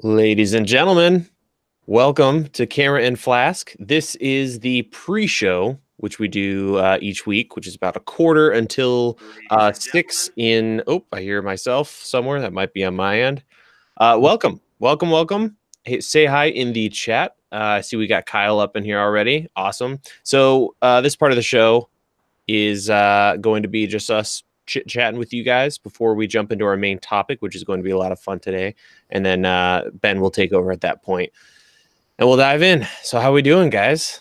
Ladies and gentlemen, welcome to Camera and Flask. This is the pre-show, which we do each week, which is about a quarter until 6 in... Oh, I hear myself somewhere. That might be on my end. Welcome. Hey, say hi in the chat. I see we got Kyle up in here already. Awesome. So this part of the show is going to be just us chit-chatting with you guys before we jump into our main topic, which is going to be a lot of fun today. And then Ben will take over at that point. And we'll dive in. So how are we doing, guys?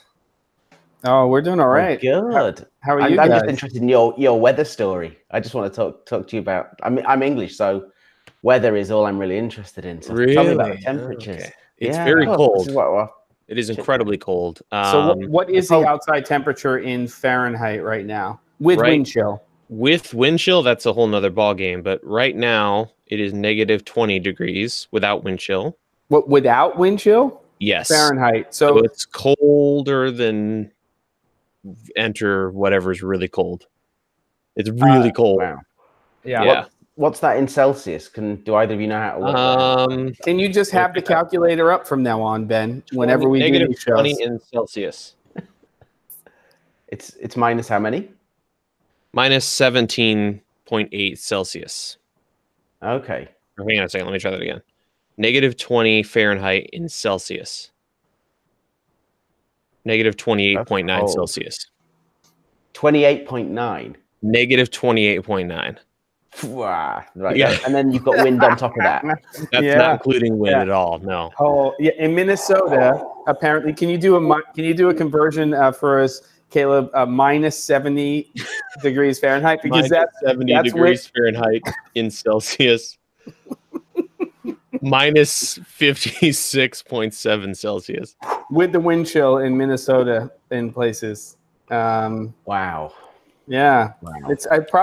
Oh, we're doing all right. Good. How are you I'm guys? just interested in your weather story. I just want to talk to you about... I'm English, so weather is all I'm really interested in. So really? Tell me about the temperatures. Okay. It's very cold. It is incredibly cold. So what is the outside temperature in Fahrenheit right now with wind chill? With wind chill, that's a whole nother ball game. But right now, it is negative 20 degrees without wind chill. What, without wind chill? Yes. Fahrenheit. So it's colder than enter whatever's really cold. It's really cold. Wow. Yeah. What's that in Celsius? Do either of you know how to work Can you just have the calculator up from now on, Ben? Whenever we do these shows. 20 in Celsius. It's minus how many? Minus 17.8 Celsius. Okay. Hang on a second. Let me try that again. Negative 20 Fahrenheit in Celsius. Negative 28.9 Celsius. 28.9. Negative 28.9. Wow. Right. Yeah. And then you've got wind on top of that. That's not including wind at all. No. Oh, yeah. In Minnesota, apparently, can you do a conversion for us, Caleb? Minus 70 degrees Fahrenheit, because that's 70 degrees Fahrenheit in Celsius. Minus 56.7 Celsius. With the wind chill in Minnesota in places. Wow. Yeah. Wow.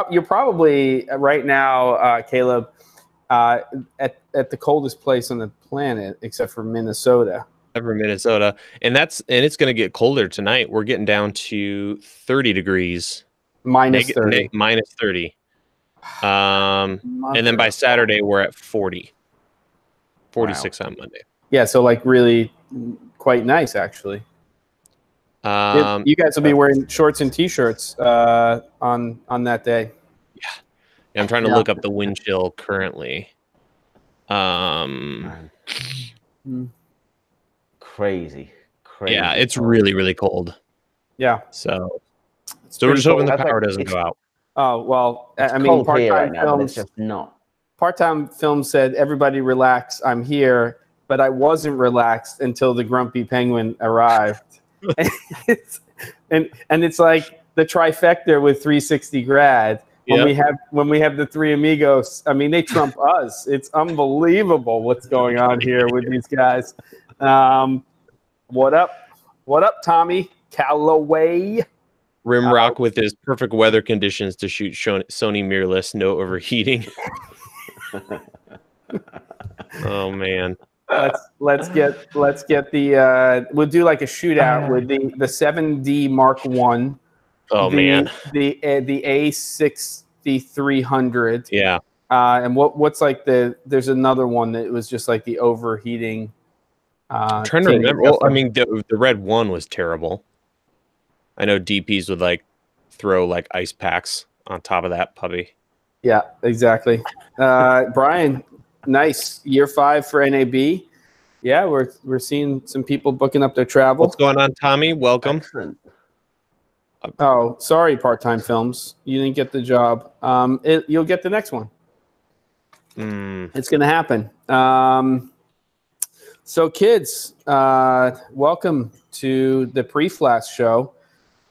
You're probably right now, Caleb, at the coldest place on the planet, except for Minnesota. And it's going to get colder tonight. We're getting down to 30 degrees. Minus 30. Minus 30. And then by Saturday, we're at 40. 46 on Monday. Yeah, so like really quite nice, actually. You guys will be wearing shorts and T-shirts on that day. Yeah, I'm trying to look up the wind chill currently. Crazy. Yeah, it's really, really cold. Yeah. So we're just hoping the power doesn't go out. Oh, well, I mean, part-time films, it's just not. Part-time film said, everybody relax, I'm here, but I wasn't relaxed until the grumpy penguin arrived. and it's like the trifecta with 360 grad. When we have the three amigos, I mean, they trump us. It's unbelievable what's going on here with these guys. What up, Tommy Calloway? Rimrock with his perfect weather conditions to shoot Sony mirrorless, no overheating. Oh man. Let's get the we'll do like a shootout with the 7D Mark 1. Oh man. The A6300. Yeah. And what's like there's another one that was just like the overheating. I'm trying to remember. Well, I mean, the Red 1 was terrible. I know DPs would like throw like ice packs on top of that puppy. Yeah, exactly. Brian, nice year 5 for NAB. Yeah, we're seeing some people booking up their travel. What's going on, Tommy? Welcome. Excellent. Oh, sorry, part-time films. You didn't get the job. You'll get the next one. It's going to happen. So, kids, welcome to the Pre-Flask show.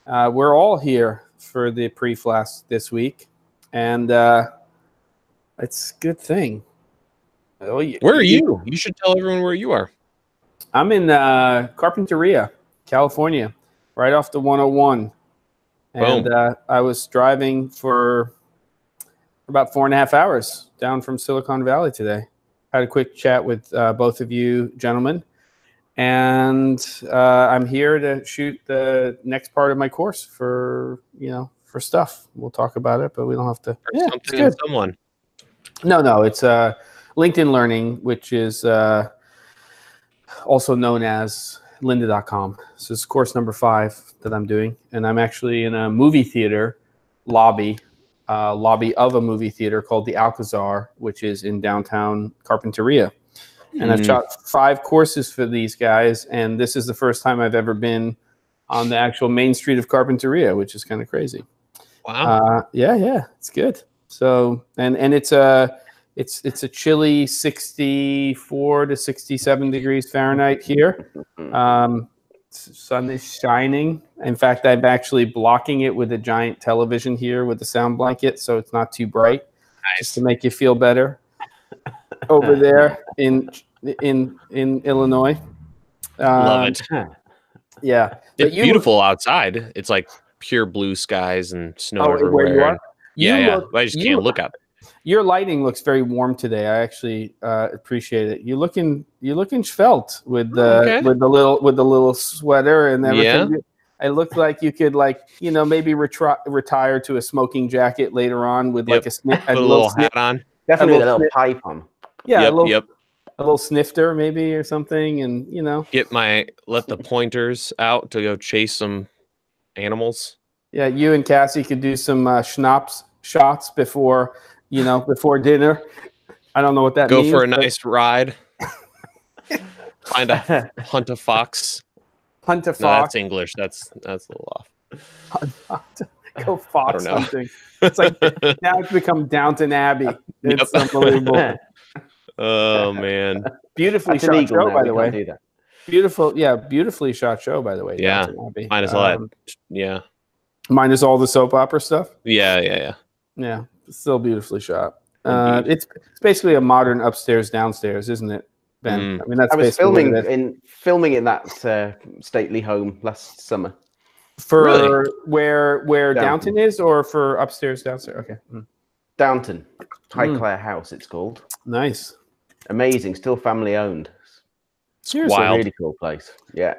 We're all here for the Pre-Flask this week, and it's a good thing. Oh, where are you? You should tell everyone where you are. I'm in Carpinteria, California, right off the 101. And I was driving for about 4.5 hours down from Silicon Valley today. Had a quick chat with both of you gentlemen. And I'm here to shoot the next part of my course for stuff. We'll talk about it, but we don't have to. Something and someone. No, it's LinkedIn Learning, which is also known as lynda.com. So it's course number 5 that I'm doing, and I'm actually in a movie theater lobby of a movie theater called the Alcazar, which is in downtown Carpinteria. And I've shot 5 courses for these guys, and this is the first time I've ever been on the actual main street of Carpinteria, which is kind of crazy. Wow. Yeah, it's good. So and it's a chilly 64 to 67 degrees Fahrenheit here. Sun is shining. In fact, I'm actually blocking it with a giant television here with the sound blanket, so it's not too bright. Nice. Just to make you feel better. Over there in Illinois. Love it. Yeah. It's beautiful outside. It's like pure blue skies and snow everywhere. Where you are? Yeah. I just can't look up. Your lighting looks very warm today. I actually appreciate it. You're looking svelte with the little sweater and everything. Yeah. It looked like you could maybe retire to a smoking jacket later on with like a little hat on. Definitely a little pipe on. Yeah, a little snifter maybe or something, and let the pointers out to go chase some animals. Yeah, you and Cassie could do some schnapps shots before dinner. I don't know what that means. Go for a nice ride. Hunt a fox. Hunt a fox. No, that's English. That's a little off. Go fox hunting. It's like now it's become Downton Abbey. It's unbelievable. Oh man, beautifully shot show, by the way. Beautifully shot show, by the way. Yeah, minus all that. Yeah, minus all the soap opera stuff. Yeah. Still beautifully shot. It's basically a modern upstairs downstairs, isn't it, Ben? I mean, I was filming in that stately home last summer. For really? where Downton is, or for upstairs downstairs? Okay. Downton, Highclere House, it's called. Nice, amazing, still family owned. Seriously, wild. Really cool place. Yeah,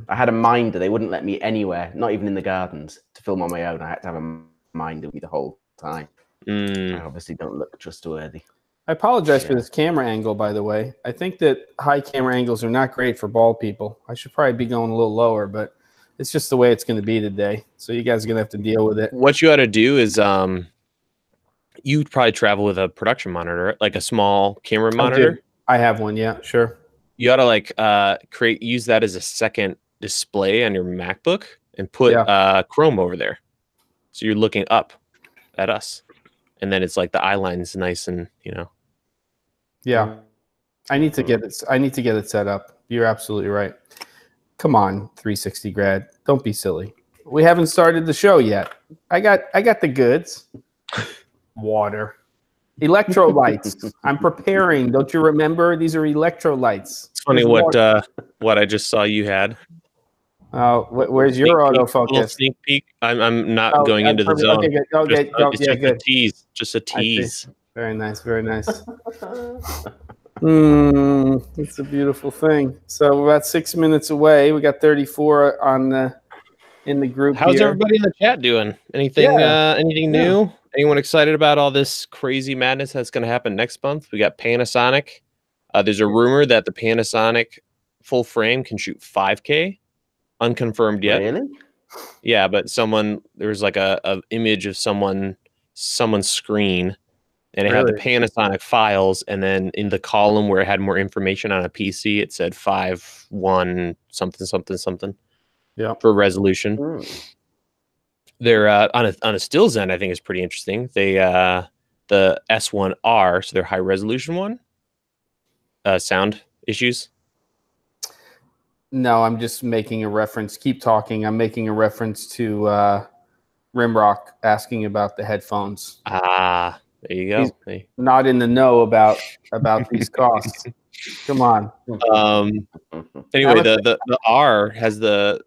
I had a minder. They wouldn't let me anywhere, not even in the gardens, to film on my own. I had to have a minder with me the whole time. I obviously don't look trustworthy. I apologize for this camera angle, by the way. I think that high camera angles are not great for bald people. I should probably be going a little lower, but it's just the way it's going to be today. So you guys are going to have to deal with it. What you ought to do is you'd probably travel with a production monitor, like a small camera monitor. I have one. Yeah, sure. You ought to use that as a second display on your MacBook and put Chrome over there. So you're looking up at us. And then it's like the eye line is nice and, Yeah. I need to get it set up. You're absolutely right. Come on, 360 grad. Don't be silly. We haven't started the show yet. I got the goods. Water. Electrolytes. I'm preparing. Don't you remember? These are electrolytes. It's funny what I just saw you had. Where's your autofocus? Sneak peek. I'm not going into the zone. Okay, good. A tease. Just a tease. Very nice. Very nice. It's a beautiful thing. So we're about 6 minutes away. We got 34 in the group. How's everybody in the chat doing? Anything new? Anyone excited about all this crazy madness that's going to happen next month? We got Panasonic. There's a rumor that the Panasonic full frame can shoot 5K. Unconfirmed yet. Really? Yeah, but there was like a image of someone's screen, and it had the Panasonic files, and then in the column where it had more information on a PC, it said 5.1 something. Yeah, for resolution. They're on a stills end. I think is pretty interesting. They the S1R, so their high resolution one. Sound issues. No, I'm just making a reference. Keep talking. I'm making a reference to Rimrock asking about the headphones. Ah, there you go. He's not in the know about these costs. Come on. Anyway, the R has the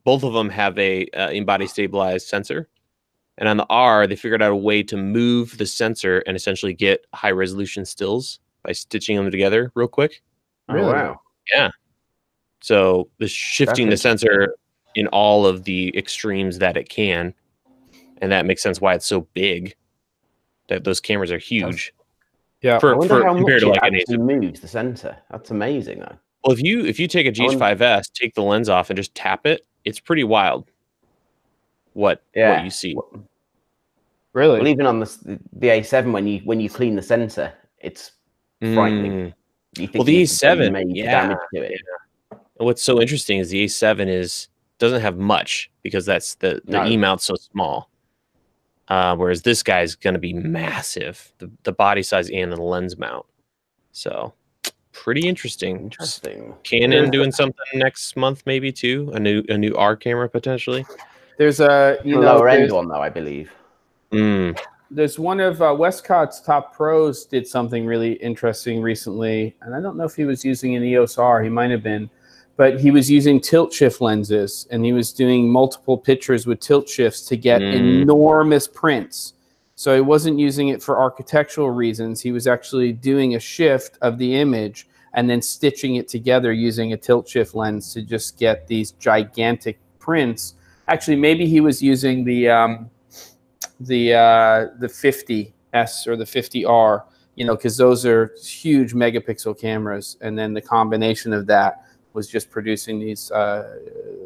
both of them have a in-body stabilized sensor, and on the R they figured out a way to move the sensor and essentially get high resolution stills by stitching them together real quick. Really? Oh, wow. Yeah. So the shifting the sensor in all of the extremes that it can, and that makes sense why it's so big. That those cameras are huge. Yeah. I wonder how much it actually moves the sensor. That's amazing, though. Well, if you take a GH5S, take the lens off, and just tap it, it's pretty wild. What you see? Really? Well, even on the A7, when you clean the sensor, it's frightening. You think the it's A7, made damage to it. Yeah. What's so interesting is the A7 doesn't have much because that's the E mount's so small. Whereas this guy's going to be massive, the body size and the lens mount. So pretty interesting. Canon doing something next month, maybe too. A new R camera potentially. There's a lower end one though, I believe. There's one of Westcott's top pros did something really interesting recently, and I don't know if he was using an EOS R. He might have been, but he was using tilt shift lenses, and he was doing multiple pictures with tilt shifts to get enormous prints. So he wasn't using it for architectural reasons. He was actually doing a shift of the image and then stitching it together using a tilt shift lens to just get these gigantic prints. Actually, maybe he was using the 50S or the 50R, because those are huge megapixel cameras, and then the combination of that was just producing these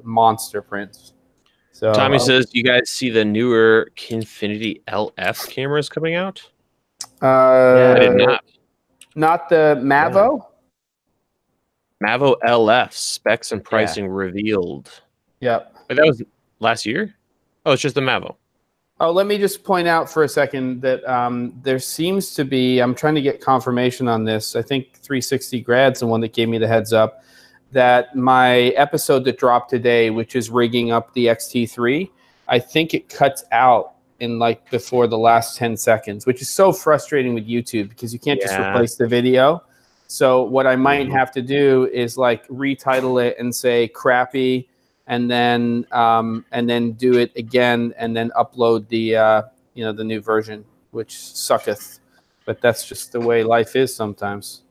monster prints. So Tommy says, "You guys see the newer Kinfinity LF cameras coming out?" I did not. Not the Mavo. Mavo LF specs and pricing revealed. Yep. But that was last year. Oh, it's just the Mavo. Oh, let me just point out for a second that there seems to be, I'm trying to get confirmation on this. I think 360 Grad's the one that gave me the heads up that my episode that dropped today, which is rigging up the XT3, I think it cuts out in before the last 10 seconds, which is so frustrating with YouTube because you can't just replace the video. So what I might have to do is retitle it and say crappy, and then do it again, and then upload the the new version, which sucketh. But that's just the way life is sometimes.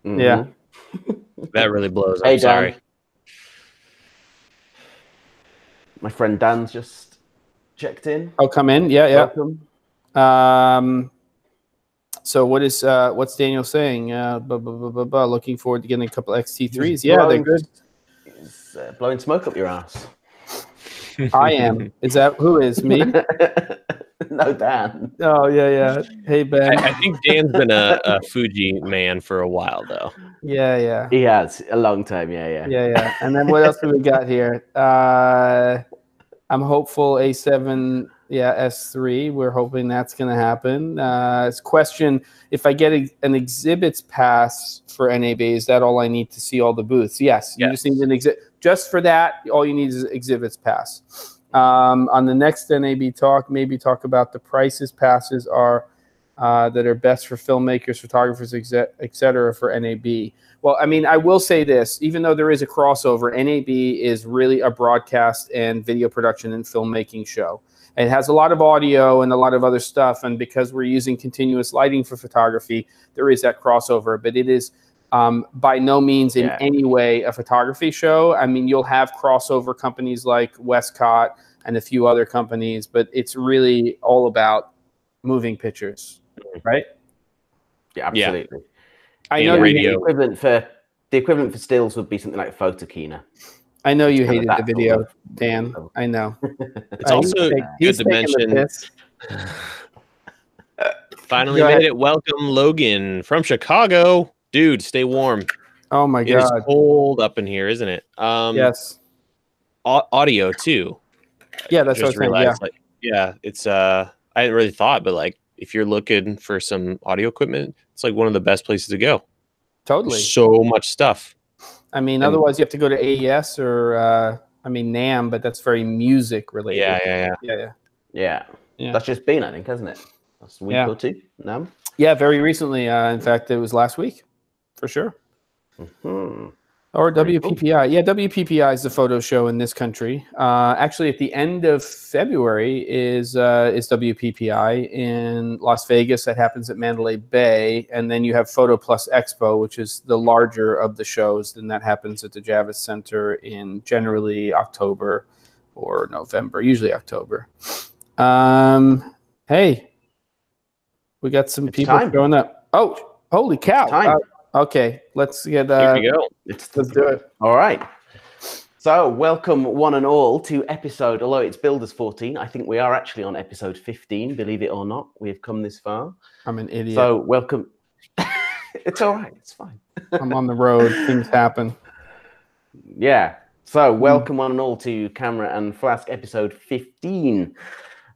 Yeah. That really blows. Hey, I'm sorry. Dan. My friend Dan's just checked in. Oh, come in. Yeah, Welcome. So what's Daniel saying? Looking forward to getting a couple XT3s. Yeah, they're good. He's blowing smoke up your ass. I am. Is that who is me? No, Dan. Oh yeah. Hey Ben. I think Dan's been a Fuji man for a while though. Yeah. He has a long time. Yeah. And then what else do we got here? I'm hopeful A7. Yeah, S3. We're hoping that's going to happen. It's a question, if I get an exhibits pass for NAB, is that all I need to see all the booths? Yes. You just need an exhibit. Just for that, all you need is exhibits pass. On the next NAB talk, maybe talk about the prices passes are that are best for filmmakers, photographers, etc. for NAB. Well, I mean, I will say this, even though there is a crossover, NAB is really a broadcast and video production and filmmaking show. It has a lot of audio and a lot of other stuff, and because we're using continuous lighting for photography, there is that crossover, but it is by no means in any way a photography show. I mean, you'll have crossover companies like Westcott and a few other companies, but it's really all about moving pictures, right? Yeah, absolutely. I know radio. The equivalent for stills would be something like Photokina. I know you hated the video, Dan. I know. It's also good to mention. Finally made it. Welcome, Logan from Chicago. Dude, stay warm. Oh my God. It's cold up in here, isn't it? Yes. Audio too. Yeah, that's what I was saying. It's I hadn't really thought, but if you're looking for some audio equipment, it's one of the best places to go. Totally. So much stuff. I mean, otherwise you have to go to AES or NAMM, but that's very music related. Yeah. That's just been, I think, hasn't it? That's a week or two. NAMM. Yeah, very recently. In fact, it was last week, for sure. Or WPPI. Yeah, WPPI is the photo show in this country. Actually, at the end of February is WPPI in Las Vegas. That happens at Mandalay Bay. And then you have Photo Plus Expo, which is the larger of the shows. Then that happens at the Javits Center in generally October or November, usually October. Hey, we got some people showing up. Oh, holy cow. Okay, let's get. Here we go. Let's do it. All right. So, welcome one and all to episode, although it's billed as 14, I think we are actually on episode 15, believe it or not. We have come this far. I'm an idiot. So, welcome. It's all right. It's fine. I'm on the road. Things happen. Yeah. So, welcome one and all to Camera and Flask episode 15.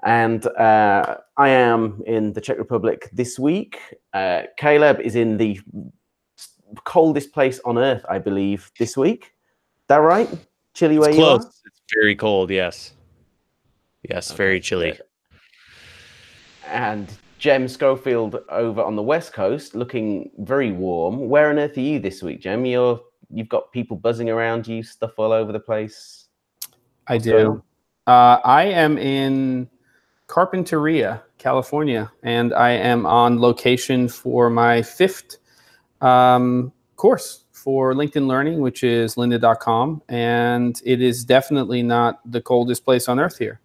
And I am in the Czech Republic this week. Caleb is in the coldest place on earth, I believe, this week. Is that right? Chilly where you are? It's very cold, yes. Yes, okay, very chilly. And Jem Schofield over on the West Coast, looking very warm. Where on earth are you this week, Jem? You've got people buzzing around you, stuff all over the place. I do. I am in Carpinteria, California, and I am on location for my 5th course for LinkedIn Learning, which is lynda.com, and it is definitely not the coldest place on earth here.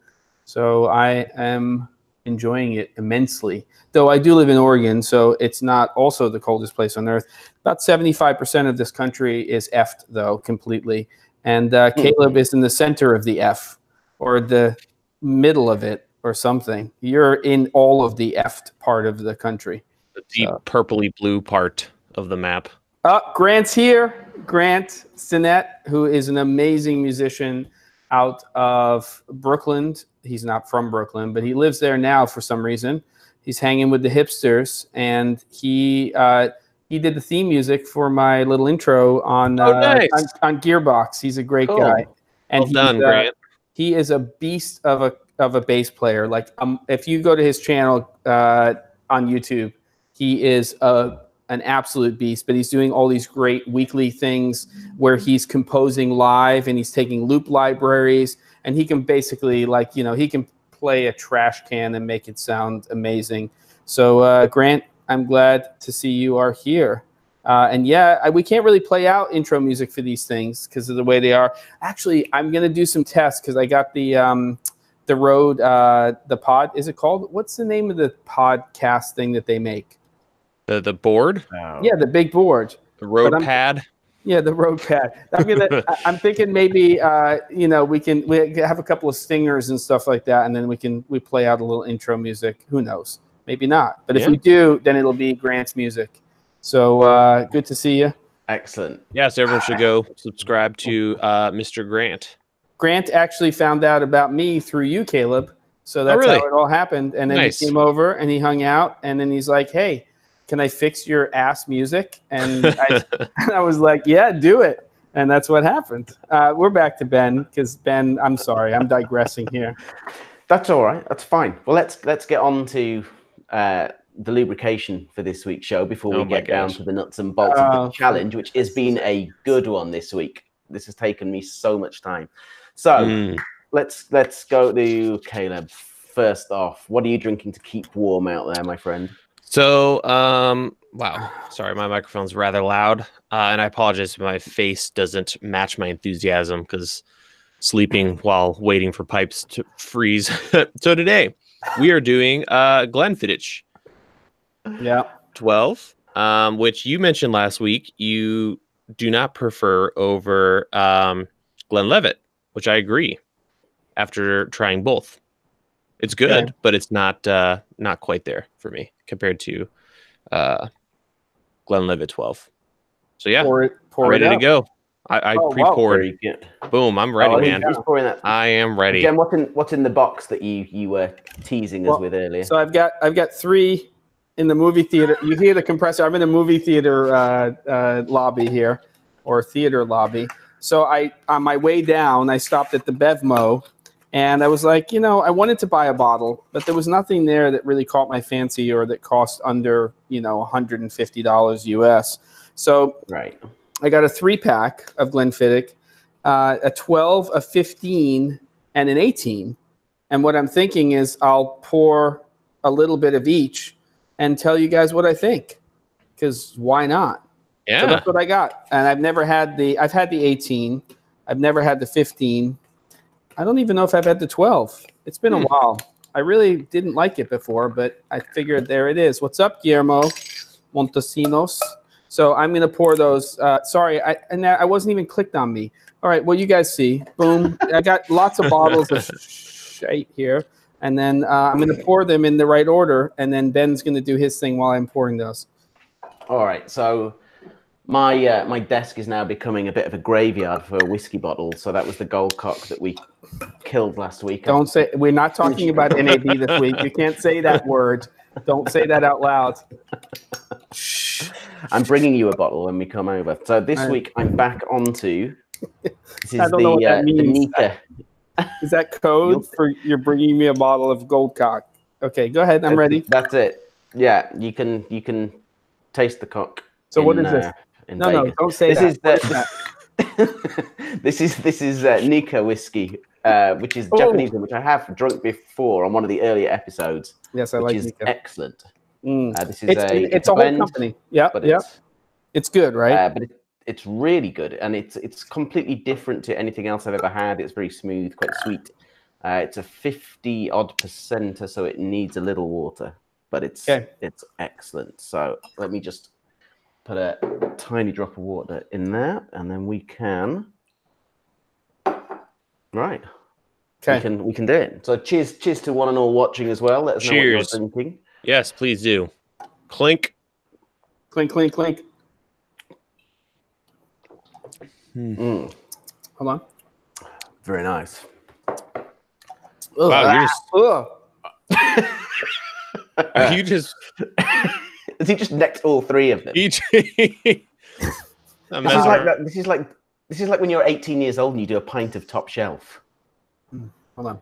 So I am enjoying it immensely, though I do live in Oregon, so it's not also the coldest place on earth. About 75% of this country is F'd, though, completely, and Caleb is in the center of the F, or the middle of it, or something. You're in all of the F'd part of the country. The deep purpley blue part of the map. Grant's here. Grant Sinnett, who is an amazing musician out of Brooklyn. He's not from Brooklyn, but he lives there now for some reason. He's hanging with the hipsters, and he did the theme music for my little intro on on Gearbox. He's a great guy. And well done, Grant. He is a beast of a bass player. Like if you go to his channel on YouTube, he is an absolute beast, but he's doing all these great weekly things where he's composing live and he's taking loop libraries, and he can basically, like, he can play a trash can and make it sound amazing. So Grant, I'm glad to see you are here. And yeah, we can't really play out intro music for these things because of the way they are. Actually, I'm going to do some tests because I got the Rode, the pod, is it called? What's the name of the podcast thing that they make? The board? Yeah, the big board. The Rode pad? Yeah, the Rode pad. I'm thinking maybe, we have a couple of stingers and stuff like that, and then we play out a little intro music. Who knows? Maybe not. But if we do, then it'll be Grant's music. So good to see you. Excellent. Yeah, so everyone should go subscribe to Mr. Grant. Grant actually found out about me through you, Caleb. So that's how it all happened. And then he came over and he hung out, and then he's like, hey, can I fix your ass music? And I was like, yeah, do it. And that's what happened. We're back to Ben, because Ben, I'm sorry, I'm digressing here. That's all right. That's fine. Well, let's get on to the lubrication for this week's show before we get down to the nuts and bolts of the challenge, which has been a good one this week. This has taken me so much time. So let's go to Caleb. First off, what are you drinking to keep warm out there, my friend? So, wow, sorry, my microphone's rather loud, and I apologize if my face doesn't match my enthusiasm because sleeping while waiting for pipes to freeze. So today we are doing Glenfiddich. Yeah, 12, which you mentioned last week. You do not prefer over Glenlivet, which I agree. After trying both, it's good, but it's not quite there for me compared to Glenlivet 12. So yeah, I'm ready to go. I pre-poured. Boom, I'm ready, man. I am ready. Jen, what's in the box that you were teasing us with earlier? So I've got 3 in the movie theater. You hear the compressor. I'm in a movie theater lobby here, or theater lobby. So on my way down, I stopped at the Bevmo, and I was like, I wanted to buy a bottle, but there was nothing there that really caught my fancy or that cost under, $150 US. So I got a 3-pack of Glenfiddich, a 12, a 15, and an 18. And what I'm thinking is I'll pour a little bit of each and tell you guys what I think, because why not? Yeah. So that's what I got. And I've had the 18. I've never had the 15. I don't even know if I've had the 12. It's been a while. I really didn't like it before, but I figured there it is. What's up, Guillermo Montesinos? So I'm gonna pour those. Sorry, I wasn't even clicked on me. All right, well you guys see, boom. I got lots of bottles of shite here, and then I'm gonna pour them in the right order, and then Ben's gonna do his thing while I'm pouring those. All right, so my my desk is now becoming a bit of a graveyard for whiskey bottles. So that was the gold cock that we killed last week. Don't say, we're not talking about NAB this week. You can't say that word. Don't say that out loud. I'm bringing you a bottle when we come over. So this week I'm back onto. This is I don't know what that means. Nika. Is that code for you're bringing me a bottle of gold cock? Okay, go ahead. I'm ready. That's it. Yeah, you can taste the cock. So what is this? No, don't say that. This is Nika whiskey, which is Japanese one, which I have drunk before on one of the earlier episodes. Yes, I like Nika. Excellent. This is it's a whole company. Yeah, yeah. It's good, right? But it's really good, and it's completely different to anything else I've ever had. It's very smooth, quite sweet. It's a 50-odd%, so it needs a little water, but it's excellent. So let me just put a tiny drop of water in there, and then we can. Right. Okay. We can do it. So cheers to one and all watching as well. Let us know what you're drinking. Yes, please do. Clink. Clink, clink, clink. Hold on. Very nice. Wow, you just Has he just necked all three of them? This is like when you're 18 years old and you do a pint of top shelf. Hold on.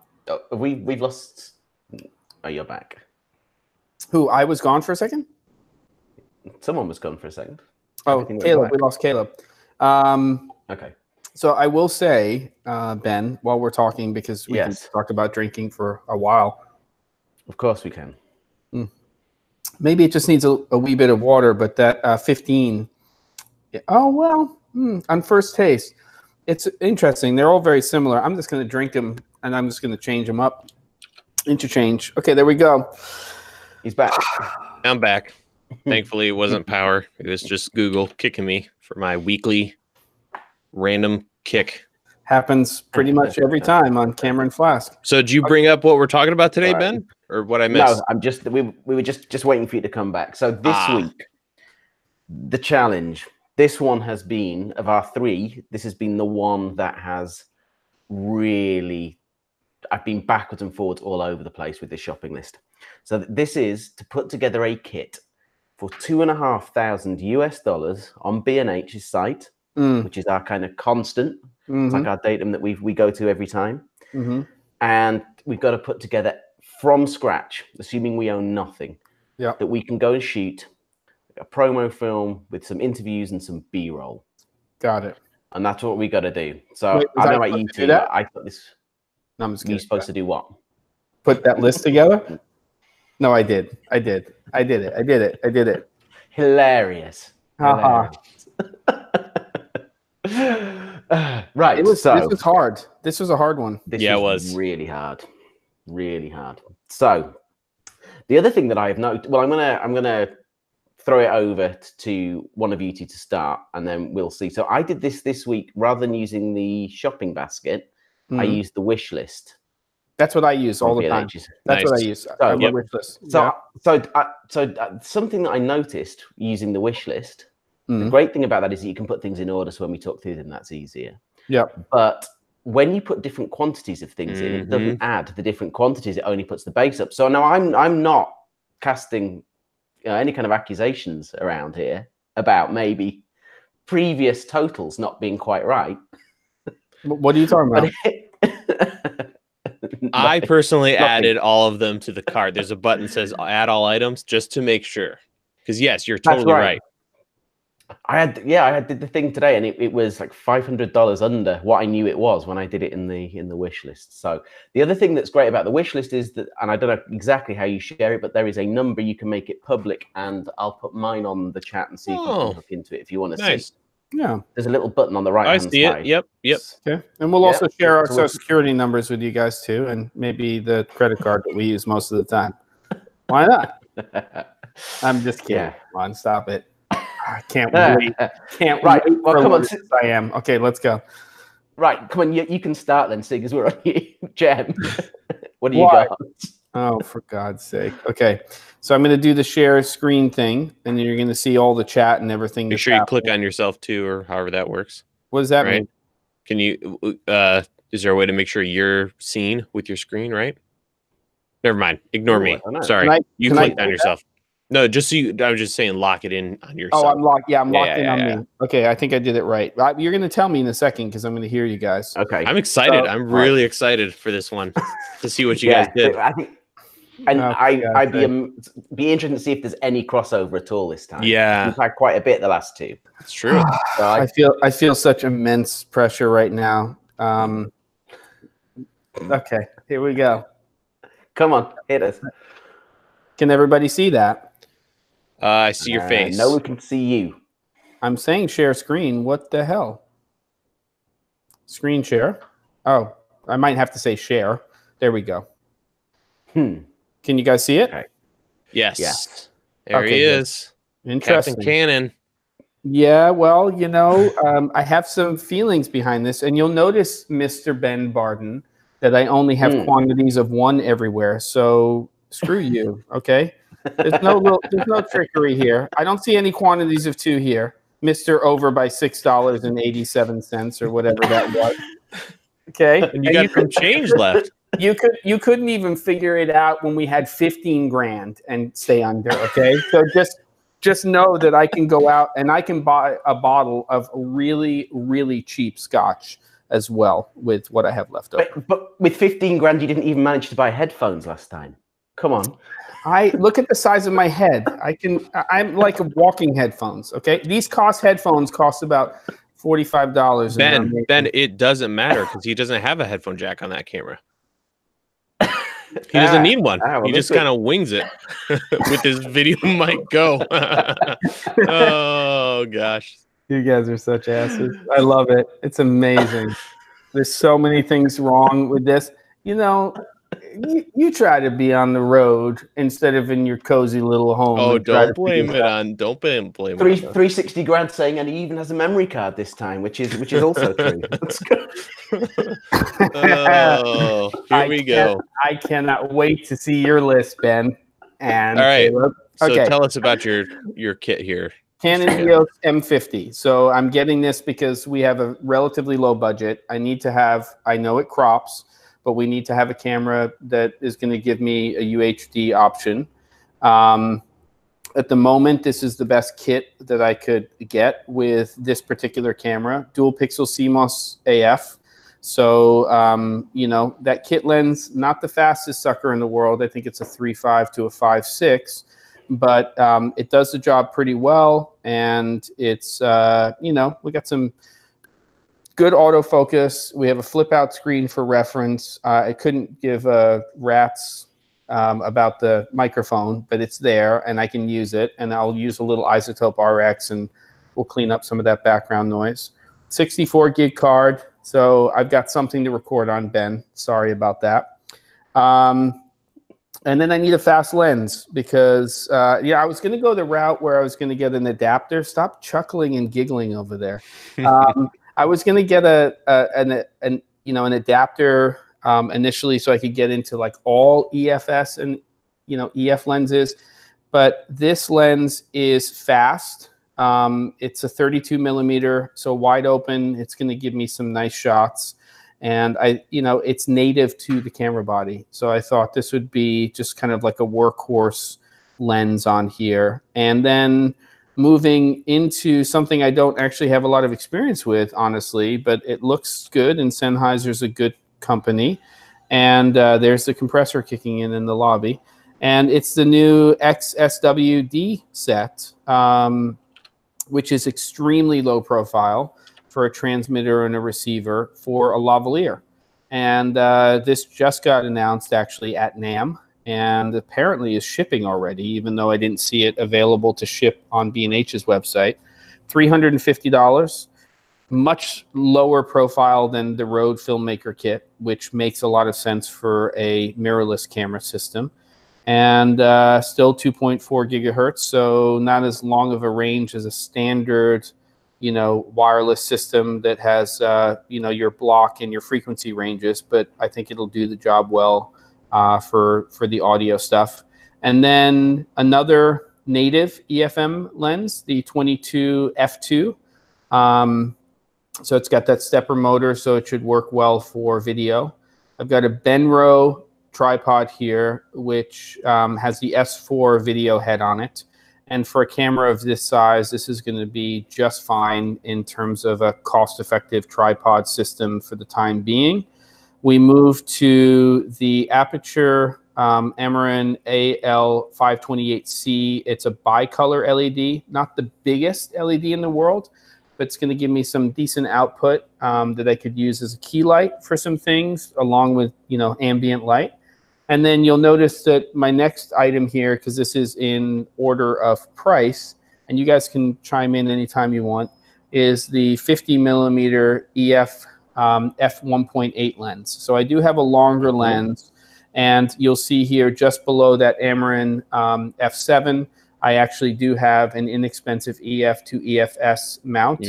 We've lost. Oh, you're back. Who? I was gone for a second? Someone was gone for a second. Oh, Caleb. We lost Caleb. Okay. So I will say, Ben, while we're talking, because we can talk about drinking for a while. Of course we can. Maybe it just needs a wee bit of water, but that 15. Oh, well, on first taste, it's interesting. They're all very similar. I'm just going to drink them, and I'm just going to change them up. Interchange. Okay, there we go. He's back. I'm back. Thankfully, it wasn't power. It was just Google kicking me for my weekly random kick. Happens pretty much every time on Camera and Flask. So did you bring up what we're talking about today, Ben? Or what I missed? No, I'm just we were just waiting for you to come back. So this week, the challenge, this one has been, of our three, this has been the one that has really, I've been backwards and forwards all over the place with this shopping list. So this is to put together a kit for $2,500 US on B&H's site, which is our kind of constant. It's like our datum that we go to every time. And we've got to put together from scratch, assuming we own nothing, that we can go and shoot a promo film with some interviews and some B-roll. Got it. And that's what we got to do. So I don't know about you two. I thought this. No, I'm just you're supposed to do what? Put that list together? No, I did. I did it. Hilarious. Right. This was hard. This was a hard one. It was really hard. Really hard. So the other thing that I have noted, well, I'm gonna throw it over to one of you two to start, and then we'll see. So I did this week, rather than using the shopping basket, I used the wish list. That's what I use all the time. That's what I use. Wish list. So something that I noticed using the wish list. The great thing about that is that you can put things in order, so when we talk through them, that's easier. Yeah. But when you put different quantities of things in, it doesn't add the different quantities. It only puts the base up. So now I'm not casting any kind of accusations around here about maybe previous totals not being quite right. What are you talking about? I personally added all of them to the cart. There's a button that says add all items just to make sure. Because yes, you're totally right. I did the thing today, and it was like $500 under what I knew it was when I did it in the wish list. So the other thing that's great about the wish list is that, and I don't know exactly how you share it, but there is a number you can make it public, and I'll put mine on the chat and see if you can hook into it if you want to see. Yeah, there's a little button on the right hand side. I see it. Yep. Okay, and we'll also share our social security numbers with you guys too, and maybe the credit card that we use most of the time. Why not? I'm just kidding. Come on, stop it. I can't wait. Can't right. wait Well, for come on. I am. Okay, let's go. Right. Come on. You can start then, seeing as we're on you. Jem, what do you Why? got? Oh, for God's sake. Okay. So I'm going to do the share screen thing, and then you're going to see all the chat and everything. Make sure you click on yourself too, or however that works. What does that mean? Can you, is there a way to make sure you're seen with your screen, right? Never mind. Ignore me. Sorry. You clicked on yourself. No, just so you, I was just saying lock it in on yourself. Oh, I'm locked. Yeah, I'm locked in on me. Okay, I think I did it right. You're going to tell me in a second because I'm going to hear you guys. Okay. I'm excited. I'm really excited for this one to see what you guys did. I think, and I'd be interested to see if there's any crossover at all this time. Yeah. We've had quite a bit the last two. It's true. So I feel such immense pressure right now. Okay, here we go. Come on, hit us. Can everybody see that? I see your face. No, we can see you. I'm saying share screen. What the hell? Screen share. Oh, I might have to say share. There we go. Can you guys see it? Okay. Yes. Yeah. There he is. Interesting. Captain Cannon. Yeah, well, you know, I have some feelings behind this, and you'll notice, Mr. Ben Barden, that I only have quantities of one everywhere. So screw you, okay? There's no trickery here. I don't see any quantities of two here. Mr. Over by $6.87 or whatever that was. Okay. And you got some change left. You couldn't even figure it out when we had 15 grand and stay under, okay? So just know that I can go out and I can buy a bottle of really, really cheap scotch as well with what I have left over. But with 15 grand, you didn't even manage to buy headphones last time. Come on. I look at the size of my head. I'm like walking headphones. Okay, these headphones cost about $45. Ben, it doesn't matter because he doesn't have a headphone jack on that camera. He doesn't need one. He just kind of wings it with his video mic go. Oh gosh, you guys are such asses. I love it. It's amazing. There's so many things wrong with this. You know. You try to be on the road instead of in your cozy little home. Oh, don't blame it on. Don't blame it. 360 grand saying, and he even has a memory card this time, which is also true. Oh, here we go. I cannot wait to see your list, Ben. And all right, so tell us about your kit here. Canon EOS M50. So I'm getting this because we have a relatively low budget. I need to have. I know it crops. But we need to have a camera that is going to give me a UHD option. At the moment, this is the best kit that I could get with this particular camera, dual pixel CMOS AF. So, you know, that kit lens, not the fastest sucker in the world. I think it's a 3.5 to a 5.6, but it does the job pretty well. And it's, you know, we got some good autofocus. We have a flip out screen for reference. I couldn't give a rat's about the microphone, but it's there and I can use it. And I'll use a little Isotope RX and we'll clean up some of that background noise. 64 gig card. So I've got something to record on, Ben. Sorry about that. And then I need a fast lens because, yeah, I was going to go the route where I was going to get an adapter. Stop chuckling and giggling over there. I was going to get an adapter initially so I could get into like all EFS and, you know, EF lenses. But this lens is fast. It's a 32 millimeter, so wide open. It's going to give me some nice shots. And it's native to the camera body. So I thought this would be just kind of like a workhorse lens on here. And then moving into something I don't actually have a lot of experience with, honestly, but it looks good, and Sennheiser's a good company. And there's the compressor kicking in the lobby. And it's the new XSWD set, which is extremely low profile for a transmitter and a receiver for a lavalier. And this just got announced actually at NAMM, and apparently is shipping already, even though I didn't see it available to ship on B&H's website. $350, much lower profile than the Rode Filmmaker kit, which makes a lot of sense for a mirrorless camera system. and still 2.4 gigahertz, so not as long of a range as a standard, you know, wireless system that has, you know, your block and your frequency ranges, but I think it'll do the job well for the audio stuff. And then another native EFM lens, the 22 f2. So it's got that stepper motor, so it should work well for video. I've got a Benro tripod here, which has the S4 video head on it. And for a camera of this size, this is going to be just fine in terms of a cost-effective tripod system for the time being. We move to the Aperture Amaran AL528C. It's a bicolor LED, not the biggest LED in the world, but it's going to give me some decent output that I could use as a key light for some things, along with, you know, ambient light. And then you'll notice that my next item here, because this is in order of price, and you guys can chime in anytime you want, is the 50 millimeter EF f1.8 lens. So I do have a longer lens, and you'll see here just below that Amaran f7, I actually do have an inexpensive EF to EFS mount.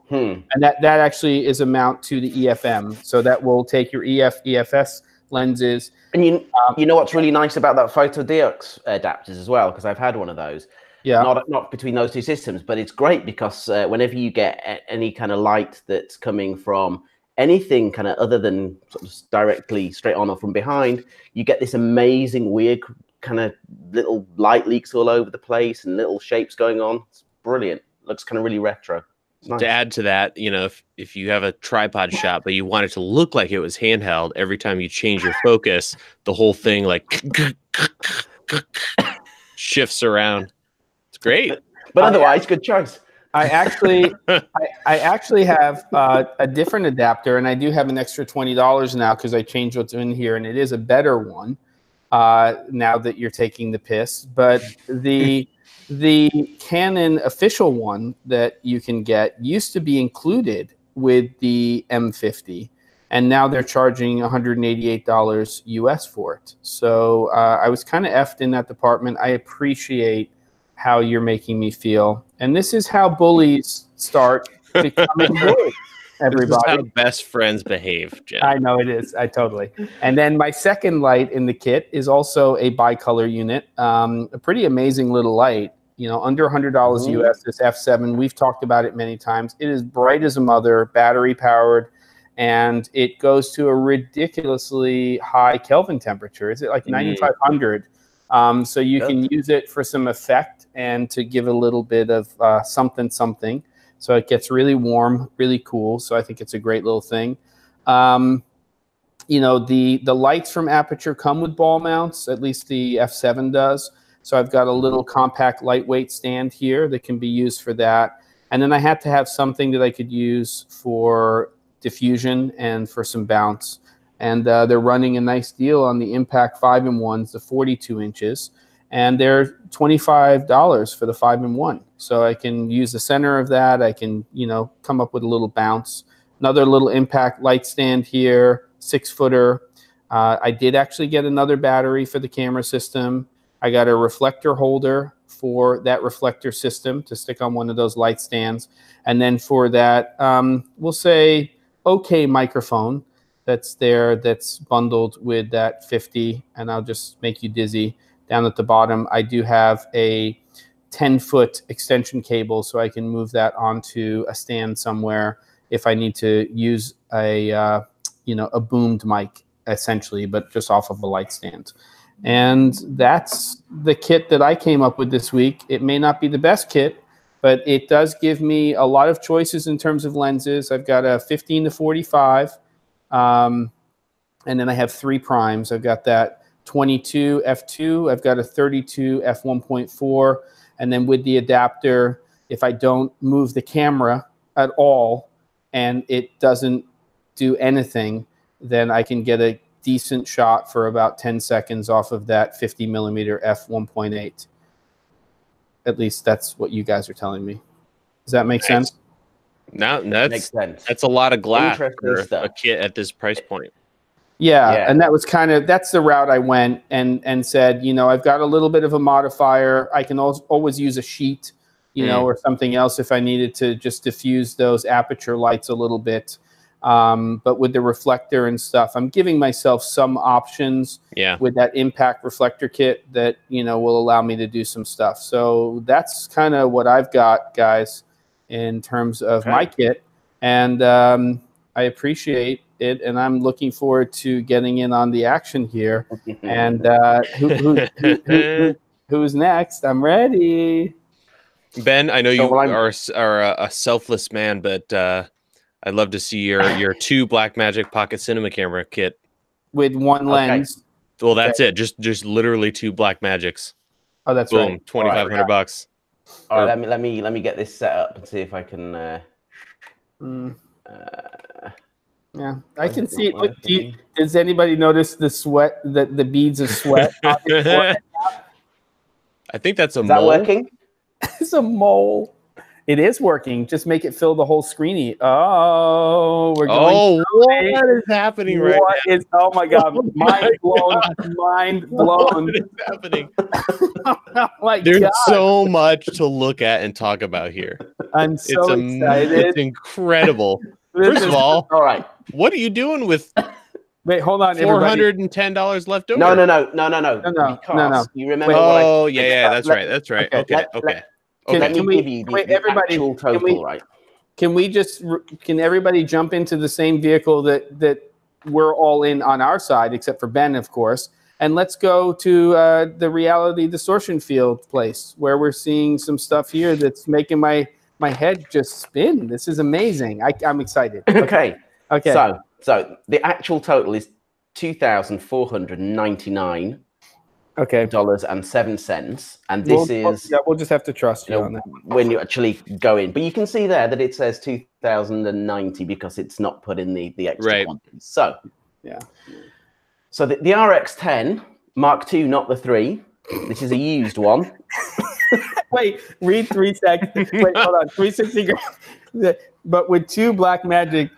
And that actually is a mount to the EFM. So that will take your EF, EFS lenses. And you know what's really nice about that photodiox adapters as well, because I've had one of those. Yeah. Not between those two systems, but it's great because whenever you get any kind of light that's coming from anything kind of other than sort of directly straight on or from behind, you get this amazing weird kind of little light leaks all over the place and little shapes going on. It's brilliant. Looks kind of really retro. Nice. To add to that, you know, if you have a tripod shot, but you want it to look like it was handheld, every time you change your focus, the whole thing like shifts around. It's great. But otherwise, good choice. I actually have a different adapter, and I do have an extra $20 now because I changed what's in here, and it is a better one now that you're taking the piss. But the Canon official one that you can get used to be included with the M50, and now they're charging $188 US for it. So I was kind of effed in that department. I appreciate how you're making me feel. And this is how bullies start becoming bullies. Everybody. This is how best friends behave, Jen. I know it is. I totally. And then my second light in the kit is also a bicolor unit. A pretty amazing little light. You know, under $100 US, this F7. We've talked about it many times. It is bright as a mother, battery powered, and it goes to a ridiculously high Kelvin temperature. Is it like 9,500? So you can use it for some effect and to give a little bit of something. So it gets really warm, really cool. So I think it's a great little thing. You know, the lights from Aperture come with ball mounts, at least the F7 does. So I've got a little compact lightweight stand here that can be used for that. And then I had to have something that I could use for diffusion and for some bounce. And they're running a nice deal on the Impact 5-in-1s, the 42 inches. And they're $25 for the 5-in-1. So I can use the center of that. I can, you know, come up with a little bounce. Another little Impact light stand here, 6-footer. I did actually get another battery for the camera system. I got a reflector holder for that reflector system to stick on one of those light stands. And then for that, we'll say, okay microphone that's there, that's bundled with that 50, and I'll just make you dizzy. Down at the bottom, I do have a 10-foot extension cable, so I can move that onto a stand somewhere if I need to use a, you know, a boomed mic, essentially, but just off of a light stand. And that's the kit that I came up with this week. It may not be the best kit, but it does give me a lot of choices in terms of lenses. I've got a 15 to 45, and then I have 3 primes. I've got that 22 f2. I've got a 32 f1.4, and then with the adapter, if I don't move the camera at all and it doesn't do anything, then I can get a decent shot for about 10 seconds off of that 50 millimeter f1.8. At least that's what you guys are telling me. Does that make sense? No, makes sense. That's a lot of glass for a kit at this price point. Yeah, and that was that's the route I went, and said, you know, I've got a little bit of a modifier. I can always use a sheet, you know, or something else if I needed to just diffuse those aperture lights a little bit. But with the reflector and stuff, I'm giving myself some options with that impact reflector kit that, you know, will allow me to do some stuff. So that's kind of what I've got, guys, in terms of my kit. And I appreciate it, and I'm looking forward to getting in on the action here. And who's next? I'm ready. Ben, I know you are a selfless man, but I'd love to see your 2 Blackmagic Pocket Cinema Camera kit with 1 lens. Well, that's it. Just literally 2 Blackmagics. Oh, that's boom, right. $2,500. All right, let me get this set up and see if I can. Yeah, I can see it. Does anybody notice the sweat, the beads of sweat? I think that's a mole. Is that working? It's a mole. It is working. Just make it fill the whole screeny. Oh, we're going. What is happening right now? Oh my God! Mind blown. Mind blown. What is happening? Oh my There's God. so much to look at and talk about here. I'm so excited. It's incredible. First of all, right. What are you doing with? Wait, hold on. $410 left over. No. You remember? Oh, yeah, that's right. That's right. Okay. Let me give you the actual total, right? Can everybody jump into the same vehicle that we're all in on our side, except for Ben, of course, and let's go to the reality distortion field place where we're seeing some stuff here that's making my head just spin. This is amazing. I'm excited. Okay. So the actual total is $2,499. $7, and this we'll just have to trust you on that when you actually go in. But you can see there that it says 2,090 because it's not put in the extra quantity. So so the RX10 Mark II, not the 3. This is a used one. Wait, read 3 seconds. Wait, hold on. 360 grand. But with the 2 Blackmagic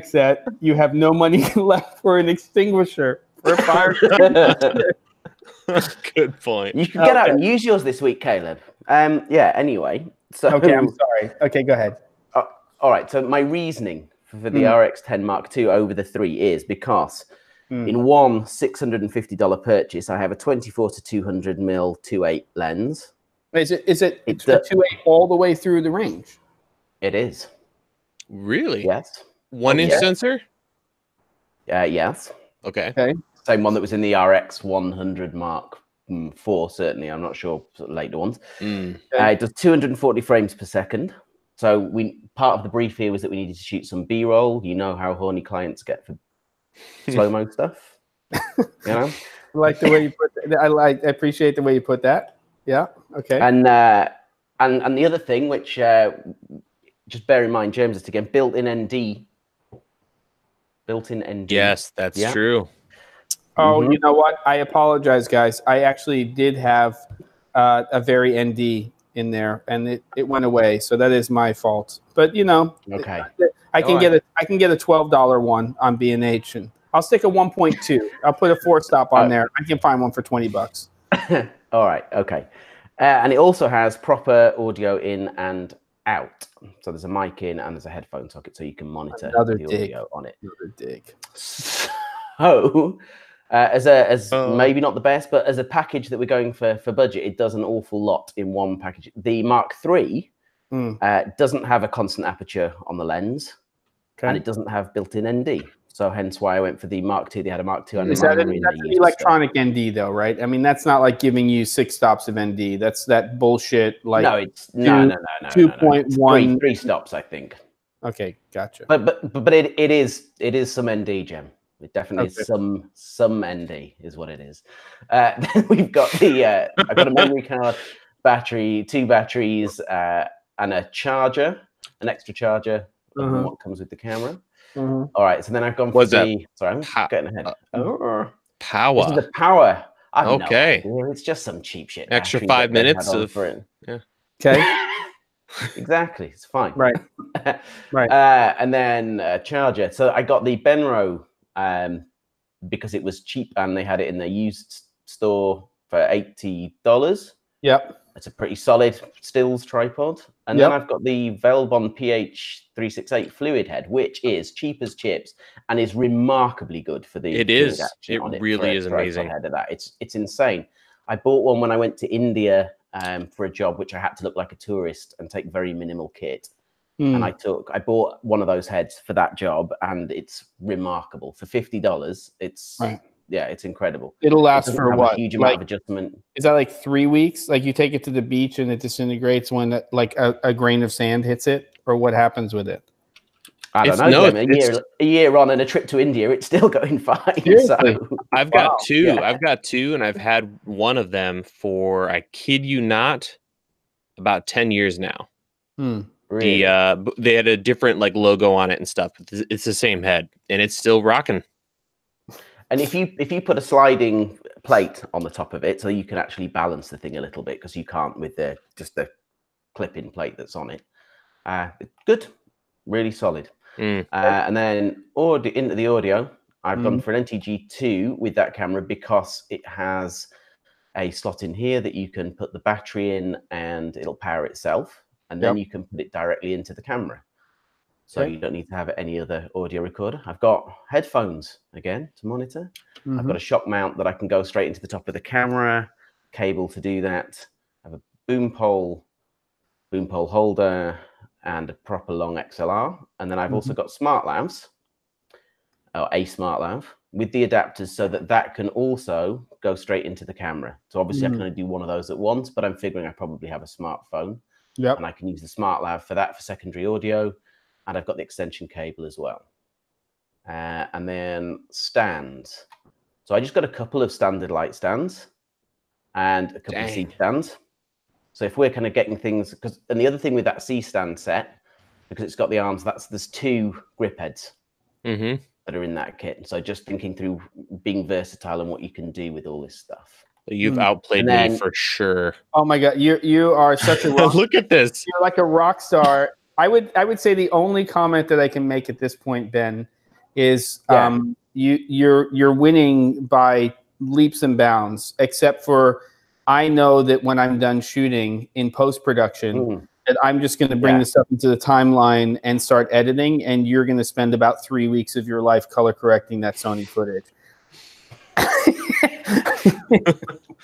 set, you have no money left for an extinguisher. For a fire. Good point. You can get out and use yours this week, Caleb. Anyway. So okay, I'm sorry. Okay, go ahead. All right. So my reasoning for the RX10 Mark II over the 3 is because in one $650 purchase, I have a 24 to 200 mm 2.8 lens. Is it 2.8 all the way through the range? It is. Really? Yes. 1-inch sensor? Yes. Okay. Same one that was in the RX 100 Mark IV, certainly. I'm not sure sort of later ones. It does 240 frames per second. So part of the brief here was that we needed to shoot some B-roll. You know how horny clients get for slow-mo stuff. You know? I like the way you put that. I appreciate the way you put that. Yeah. Okay. And the other thing, which just bear in mind, James, is again built-in ND. Built-in ND. Yes, that's true. Oh, you know what? I apologize, guys. I actually did have a very ND in there, and it went away. So that is my fault. But you know, I can get a $12 one on B&H, and I'll stick a 1.2. I'll put a 4-stop on there. I can find one for $20. All right. Okay. And it also has proper audio in and out. So there's a mic in and there's a headphone socket, so you can monitor the audio on it. Another dig. So, as maybe not the best, but as a package that we're going for budget, it does an awful lot in one package. The Mark III doesn't have a constant aperture on the lens, and it doesn't have built-in ND. So hence why I went for the Mark II. They had a Mark II. That's an electronic ND, though, right? I mean, that's not like giving you 6 stops of ND. That's that bullshit. Like no, it's no. 2.1, 3 stops, I think. Okay, gotcha. But it is some ND, Jem. It definitely is some ND is what it is. Then we've got I've got a memory card, battery, 2 batteries, and a charger, an extra charger. What comes with the camera. All right, so then I've gone for sorry, I'm getting ahead. Power. This is the power. Okay. It's just some cheap shit. Extra 5 minutes of Okay. Exactly. It's fine. Right. And then charger. So I got the Benro because it was cheap and they had it in their used store for $80. Yep. It's a pretty solid stills tripod. And then I've got the Velbon PH368 fluid head, which is cheap as chips and is remarkably good for the It is. It really is amazing. Head of that. It's insane. I bought one when I went to India for a job, which I had to look like a tourist and take very minimal kit. And I bought one of those heads for that job, and it's remarkable. For $50, it's it's incredible. It'll last for what? A huge amount of adjustment. Is that like 3 weeks? Like you take it to the beach and it disintegrates when like a grain of sand hits it, or what happens with it? I don't know. A year on and a trip to India, it's still going fine. So. I've got two. Yeah. I've got two, and I've had one of them for, I kid you not, about 10 years now. Really? They had a different like logo on it and stuff. It's the same head, and it's still rocking. And if you put a sliding plate on the top of it, so you can actually balance the thing a little bit, because you can't with just the clip-in plate that's on it. Good, really solid. And then into the audio, I've gone for an NTG2 with that camera because it has a slot in here that you can put the battery in and it'll power itself. And then you can put it directly into the camera. So you don't need to have any other audio recorder. I've got headphones, again, to monitor. I've got a shock mount that I can go straight into the top of the camera, cable to do that. I have a boom pole holder, and a proper long XLR. And then I've also got smart lavs, or a smart lav, with the adapters so that can also go straight into the camera. So obviously I can only do one of those at once, but I'm figuring I probably have a smartphone. And I can use the smart lav for that, for secondary audio. And I've got the extension cable as well. And then stands. So I just got a couple of standard light stands and a couple of C stands. So if we're kind of getting things, and the other thing with that C stand set, because it's got the arms, there's 2 grip heads that are in that kit. So just thinking through being versatile and what you can do with all this stuff. You've outplayed me for sure. Oh my God, you are such a rock. Look at this. You're like a rock star. I would say the only comment that I can make at this point, Ben, is you're winning by leaps and bounds. Except for, I know that when I'm done shooting in post-production, that I'm just going to bring this up into the timeline and start editing, and you're going to spend about 3 weeks of your life color correcting that Sony footage.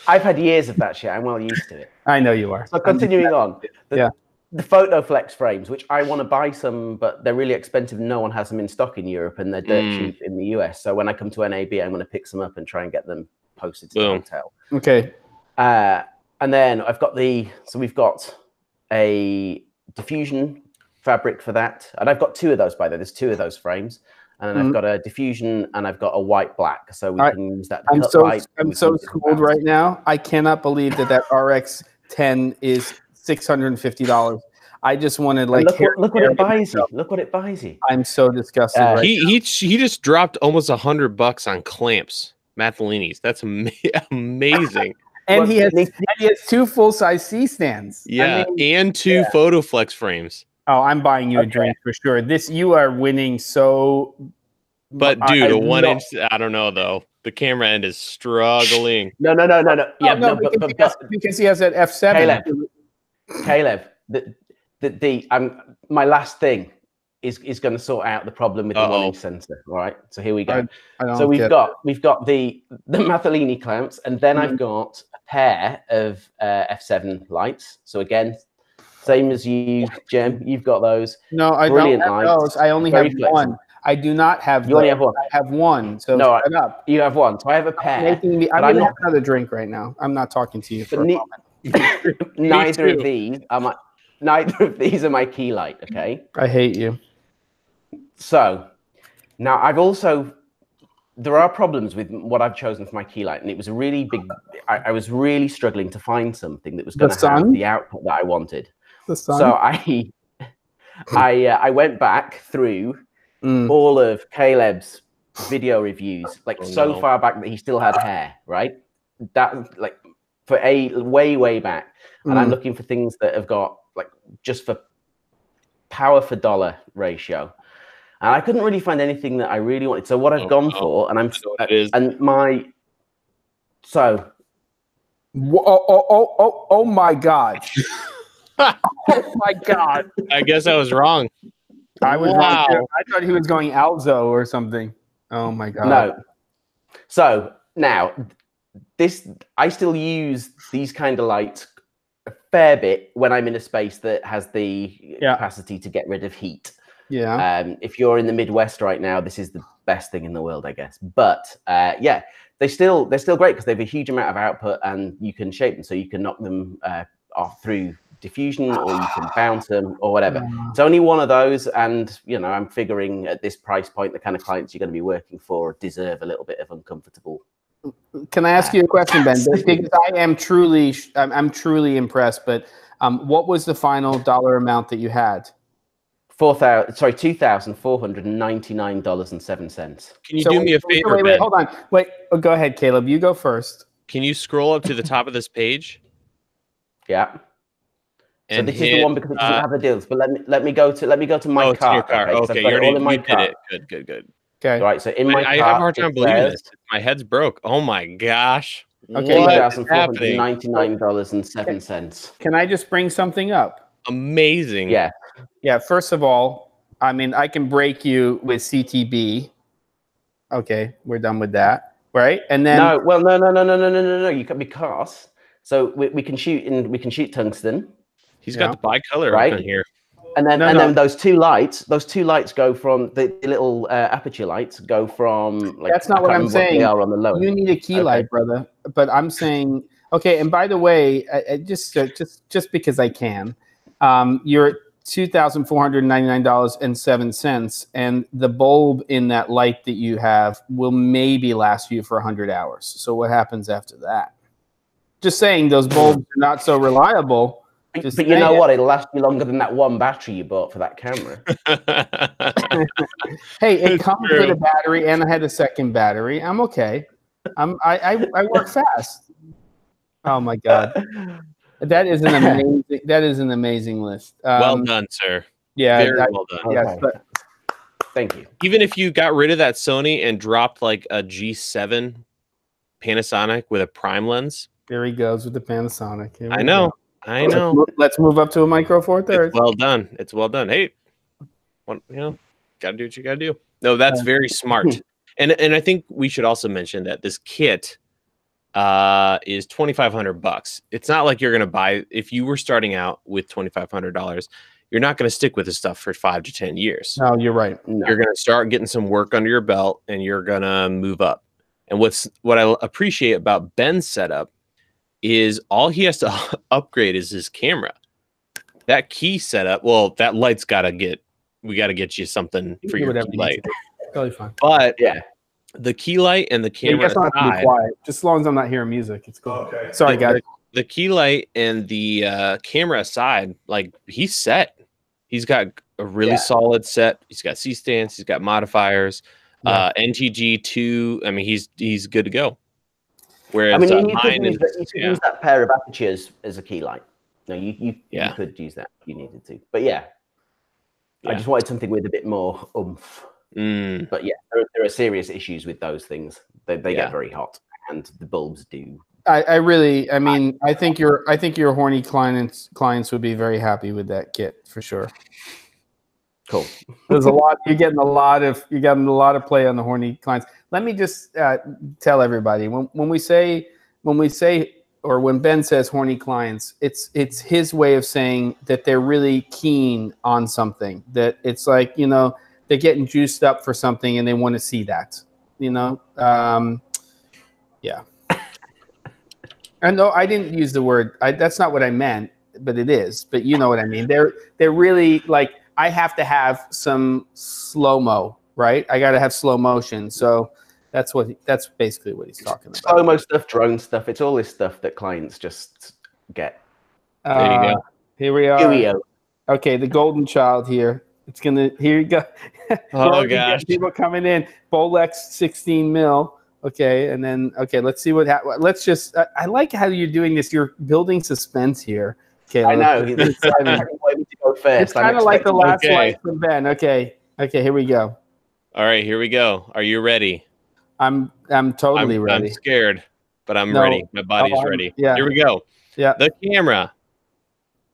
I've had years of that shit. I'm well used to it. I know you are. So continuing on, the PhotoFlex frames, which I want to buy some, but they're really expensive. No one has them in stock in Europe, and they're dirt cheap in the US. So when I come to NAB, I'm going to pick some up and try and get them posted to the hotel. Okay. And then we've got a diffusion fabric for that. And I've got 2 of those, by the way. There's 2 of those frames. And then I've got a diffusion and I've got a white black. So we can use that. I'm so schooled right now. I cannot believe that RX 10 is $650. I just wanted like look what it buys you. Look what it buys you. I'm so disgusted. He just dropped almost $100 on clamps, Mathelinis. That's amazing. And he has 2 full-size C stands. Yeah, and 2 PhotoFlex frames. Oh, I'm buying you a drink for sure. You are winning so. But dude, a 1-inch. I don't know though. The camera end is struggling. No. Yeah, because he has that F7. Caleb, my last thing is going to sort out the problem with the 1-inch sensor. All right, so here we go. So we've got the Mathelini clamps, and then I've got a pair of F7 lights. So again, same as you, Jem. You've got those. No, I don't have those. I only have one. I do not have. You only have one. I have one. So no, you have one. So I have a pair. I'm going to have another drink right now. I'm not talking to you for a moment. Neither of these are my key light. Okay. I hate you. So now there are problems with what I've chosen for my key light, and it was a really big. I was really struggling to find something that was going to have the output that I wanted. So I went back through all of Caleb's video reviews, so far back that he still had hair, right? That for way back, and I'm looking for things that have got just for power for dollar ratio. And I couldn't really find anything that I really wanted. So what I've gone for, and Oh my God. Oh my God. I guess I was wrong. I was wrong too. I thought he was going Alzo or something. Oh my God. No. So now I still use these kind of lights a fair bit when I'm in a space that has the capacity to get rid of heat. Yeah. If you're in the Midwest right now, this is the best thing in the world, I guess. But yeah, they're still great because they have a huge amount of output, and you can shape them so you can knock them off through diffusion, or you can bounce them or whatever. It's only one of those, and you know, I'm figuring at this price point, the kind of clients you're going to be working for deserve a little bit of uncomfortable. Can I ask you a question, Ben? Because I'm truly impressed. But what was the final dollar amount that you had? $2,499.07. Can you do me a favor? Wait, hold on. Wait, go ahead, Caleb. You go first. Can you scroll up to the top of this page? Yeah. So this is the one because it doesn't have the deals. But let me go to my car. Your car. Okay, you already did it. Good. Okay. All right. So in my car, I have a hard time believing this. My head's broke. Oh my gosh. Okay. $2,499.07. Can I just bring something up? Amazing. Yeah. Yeah. First of all, I mean, I can break you with CTB. Okay, we're done with that, right? And then no. You can, because so we can shoot tungsten. He's got the bicolor right on here. And then then those two lights go from the little aperture lights go from like, that's not what I'm saying. They are on the lower. You need a key light, brother. But I'm saying, okay. And by the way, just because I can, you're at $2,499.07, and the bulb in that light that you have will maybe last you for 100 hours. So what happens after that? Just saying, those bulbs are not so reliable. But you know what? It'll last you longer than that one battery you bought for that camera. Hey, it comes with a battery, and I had a second battery. I'm okay. I work fast. Oh my God, that is an amazing list. Well done, sir. Yeah, very well done. Yes, but thank you. Even if you got rid of that Sony and dropped like a G7 Panasonic with a prime lens, there he goes with the Panasonic. I know. Let's move up to a Micro Four Thirds. It's well done. Hey, gotta do what you gotta do. No, that's very smart. And I think we should also mention that this kit is $2,500. It's not like you're gonna buy, if you were starting out with $2,500, you're not gonna stick with this stuff for 5 to 10 years. No, you're right. No. You're gonna start getting some work under your belt, and you're gonna move up. And what I appreciate about Ben's setup is all he has to upgrade is his camera. That key setup, well, that light's we gotta get you something for your key light. Totally fine. But yeah, the key light and the camera aside, be quiet. Just as long as I'm not hearing music, it's cool. Okay. Sorry, guys. The key light and the camera aside, like, he's set. He's got a really solid set. He's got C-stands. He's got modifiers. NTG2. I mean, he's good to go. Whereas mine is, you could use that pair of apertures as a key light. No, you could use that if you needed to. But yeah, I just wanted something with a bit more oomph. But yeah, there are serious issues with those things. They get very hot, and the bulbs do. I think your horny clients would be very happy with that kit for sure. Cool. There's a lot. You're getting a lot of play on the horny clients. Let me just tell everybody when we say or when Ben says horny clients, it's his way of saying that they're really keen on something. That it's like, they're getting juiced up for something and they want to see that. Yeah. And no, I didn't use the word. That's not what I meant, but it is. But you know what I mean. They're really like, I have to have some slow-mo, right? I got to have slow motion. So that's basically what he's talking about. Slow-mo stuff, drone stuff. It's all this stuff that clients just get. There you go. Here we are. Here we go. Okay, the golden child here. Here you go. Oh gosh. People coming in. Bolex 16 mil. Okay, and then let's see what happens. Let's just. I like how you're doing this. You're building suspense here. Okay, I know. He's excited. I can't wait to go first. It's kind of like the last slide from Ben. Okay, Okay, here we go. All right, here we go. Are you ready? I'm totally ready. I'm scared, but I'm ready. My body's ready. Yeah. Here we go. Yeah. The camera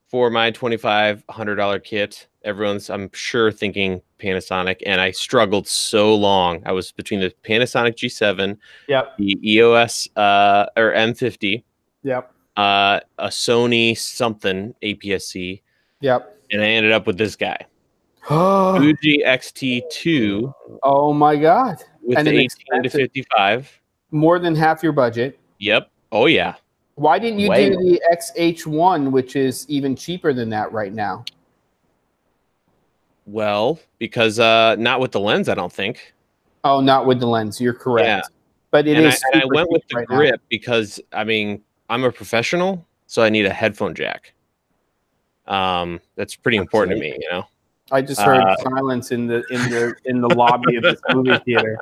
for my $2,500 kit. Everyone's, I'm sure, thinking Panasonic, and I struggled so long. I was between the Panasonic G7, Yep. the EOS or M50, Yep. a Sony something APS-C, Yep. and I ended up with this guy. Fuji X-T2. Oh my God. With and the 18 to 55. More than half your budget. Yep. Oh yeah. Why didn't you do the XH1, which is even cheaper than that right now? Well, because not with the lens, I don't think. Oh, not with the lens. You're correct. Yeah. But it is. I went with the grip because I mean I'm a professional, so I need a headphone jack. That's pretty important to me, you know. I just heard silence in the lobby of this movie theater.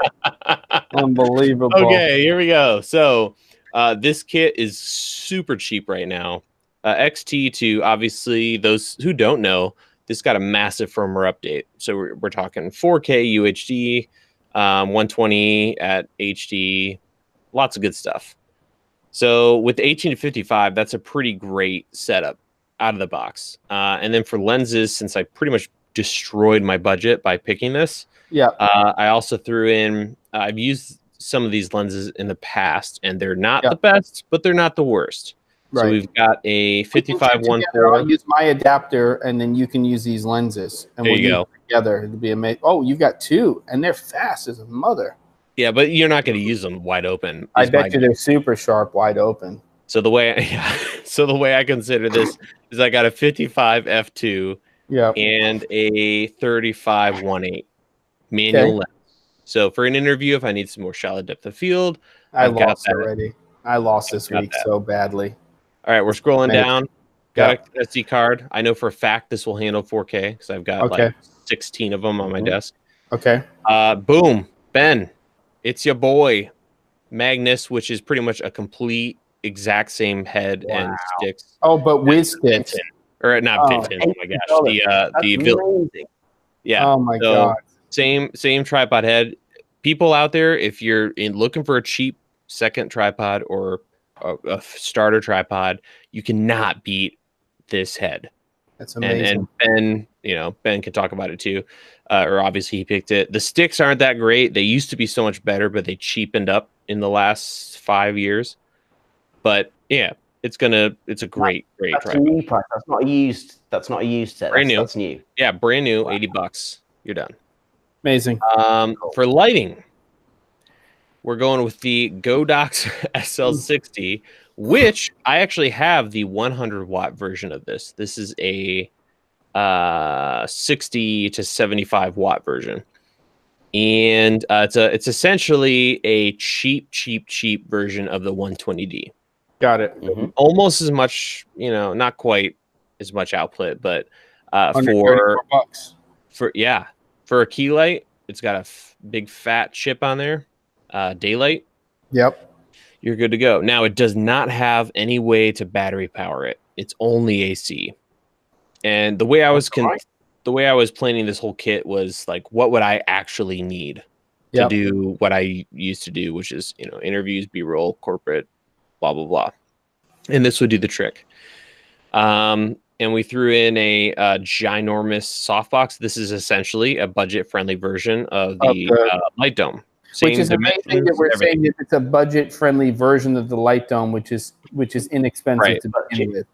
Unbelievable. Okay, here we go. So this kit is super cheap right now. XT2, obviously, those who don't know, this got a massive firmware update. So we're talking 4K UHD, 120 at HD, lots of good stuff. So with 18 to 55, that's a pretty great setup out of the box. And then for lenses, since I pretty much destroyed my budget by picking this. Yeah. I also threw in, I've used some of these lenses in the past, and they're not the best, but they're not the worst. Right. So we've got a 55-1.4. I'll use my adapter, and then you can use these lenses. And there you go. Together. It'll be amazing. Oh, you've got two, and they're fast as a mother. Yeah, but you're not going to use them wide open. I bet you they're super sharp wide open. So the way I consider this is I got a 55 f2. Yeah, and a 35-1.8 manual lens. So for an interview, if I need some more shallow depth of field, I've lost already. I lost this week so badly. All right, we're scrolling down. Got an SD card. I know for a fact this will handle 4K because I've got like 16 of them on my desk. Okay. Boom, Ben, it's your boy Magnus, which is pretty much a complete exact same head and sticks. Oh, but with sticks. Or not Vinton. Oh my gosh. Yeah. Oh my God. Same tripod head. People out there, if you're looking for a cheap second tripod or a starter tripod, you cannot beat this head. That's amazing. And Ben, Ben can talk about it too. Or obviously he picked it. The sticks aren't that great. They used to be so much better, but they cheapened up in the last 5 years. But yeah. It's a great that's tripod. A new price. That's not a used set. Brand new. That's new. Yeah, brand new, $80. You're done. Amazing. For lighting, we're going with the Godox SL60, which I actually have the 100-watt version of this. This is a 60 to 75-watt version. And it's essentially a cheap version of the 120D. Got it. Almost as much, not quite as much output, but for a key light, it's got a big fat chip on there. Daylight. Yep. You're good to go. Now it does not have any way to battery power it. It's only AC. And the way I was planning this whole kit was like, what would I actually need to do what I used to do, which is interviews, B-roll, corporate, blah blah blah, and this would do the trick. And we threw in a ginormous softbox. This is essentially a budget-friendly version of the light dome. Which is amazing that we're saying that it's a budget-friendly version of the light dome, which is inexpensive to begin with.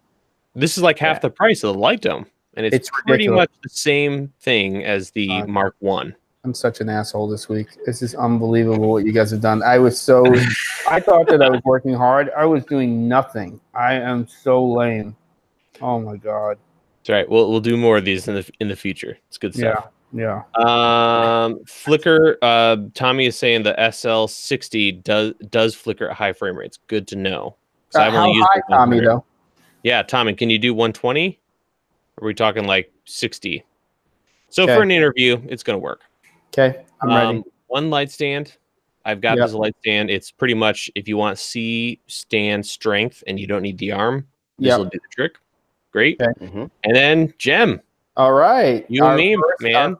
This is like half the price of the light dome, and it's pretty much the same thing as the Mark 1. I'm such an asshole this week. This is unbelievable what you guys have done. I thought that I was working hard. I was doing nothing. I am so lame. Oh my God. That's right. We'll do more of these in the future. It's good stuff. Yeah. Flicker. Tommy is saying the SL60 does flicker at high frame rates. Good to know. How high, Tommy, though? Yeah, Tommy, can you do 120? Or are we talking like 60? So for an interview, it's going to work. Okay, I'm ready. One light stand. I've got this light stand. It's pretty much if you want C stand strength and you don't need the arm, this will do the trick. Great. Okay. And then Jem, All right. You and me, man.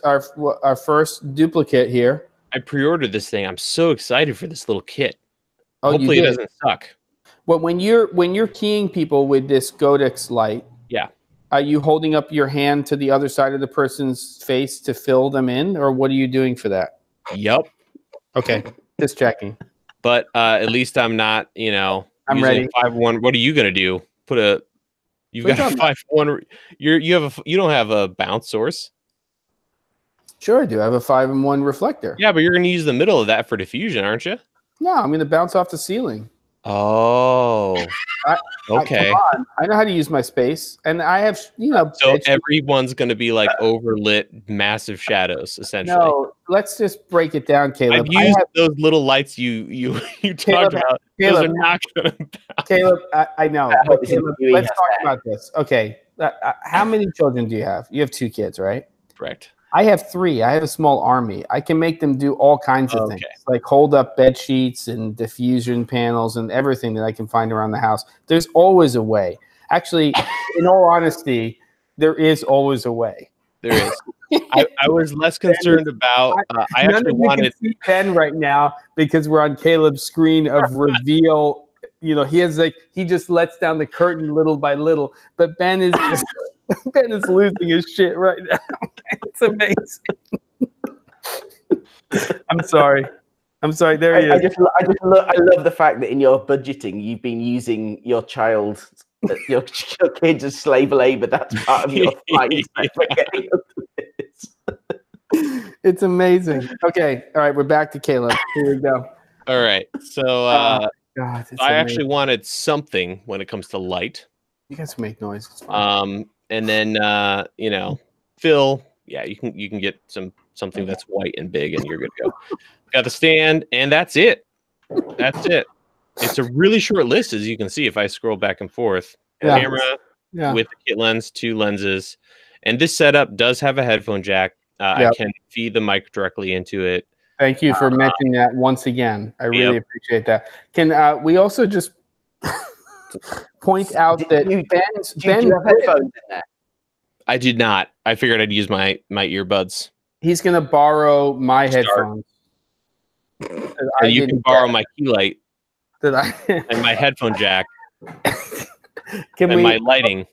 Our first duplicate here. I pre-ordered this thing. I'm so excited for this little kit. Oh, hopefully it doesn't suck. Well, when you're keying people with this Godex light, yeah, are you holding up your hand to the other side of the person's face to fill them in, or what are you doing for that? Yep. Okay, just checking. But at least I'm not, I'm ready. 5-1. What are you gonna do? You've got a 5-1. You don't have a bounce source. Sure, I do. I have a 5-in-1 reflector. Yeah, but you're gonna use the middle of that for diffusion, aren't you? No, I'm gonna bounce off the ceiling. Oh, okay. I know how to use my space, and I have, So everyone's going to be like overlit, massive shadows, essentially. No, let's just break it down, Caleb. I've used those little lights you talked about. Those are not going to. Caleb, I know. But Caleb, let's talk about this. Okay, how many children do you have? You have 2 kids, right? Correct. I have 3. I have a small army. I can make them do all kinds of things, like hold up bed sheets and diffusion panels and everything that I can find around the house. There's always a way. Actually, in all honesty, there is always a way. There is. I was less concerned about. I actually wanted to see Ben right now because we're on Caleb's screen of reveal. He just lets down the curtain little by little, but Ben is. Ben is losing his shit right now. It's amazing. I'm sorry. There he is. I love the fact that in your budgeting, you've been using your kids as slave labor. That's part of your fight. It's amazing. Okay. All right. We're back to Caleb. Here we go. All right. So God, I actually wanted something when it comes to light. You guys make noise. It's fine. And then Phil, yeah, you can get something that's white and big, and you're good to go. Got the stand, and that's it. That's it. It's a really short list, as you can see if I scroll back and forth. Yeah. Camera with the kit lens, 2 lenses, and this setup does have a headphone jack. I can feed the mic directly into it. Thank you for mentioning that once again. I really appreciate that. Can we also just point out that Ben have headphones in there? I did not. I figured I'd use my earbuds. He's gonna borrow my headphones. And you can borrow my key light and my headphone jack and my lighting.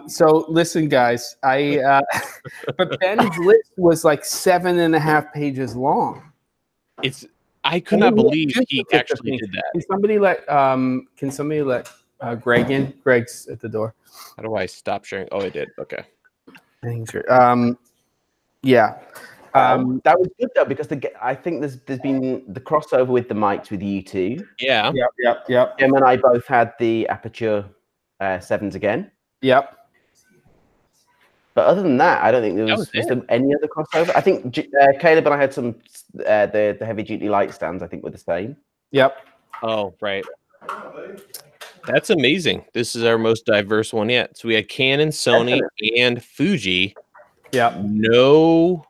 So listen, guys, but Ben's list was like 7.5 pages long. I could not believe he actually did that. Can somebody let Greg in? Greg's at the door. How do I stop sharing? Oh, I did. Okay. Yeah. That was good though, because I think there's been the crossover with the mics with you two. Yeah. Yep. Jem and I both had the Aperture 7s again. Yep. But other than that, I don't think there was any other crossover. I think Caleb and I had some the heavy duty light stands. I think were the same. Yep. Oh, right. That's amazing. This is our most diverse one yet. So we had Canon, Sony, and Fuji. Yeah. No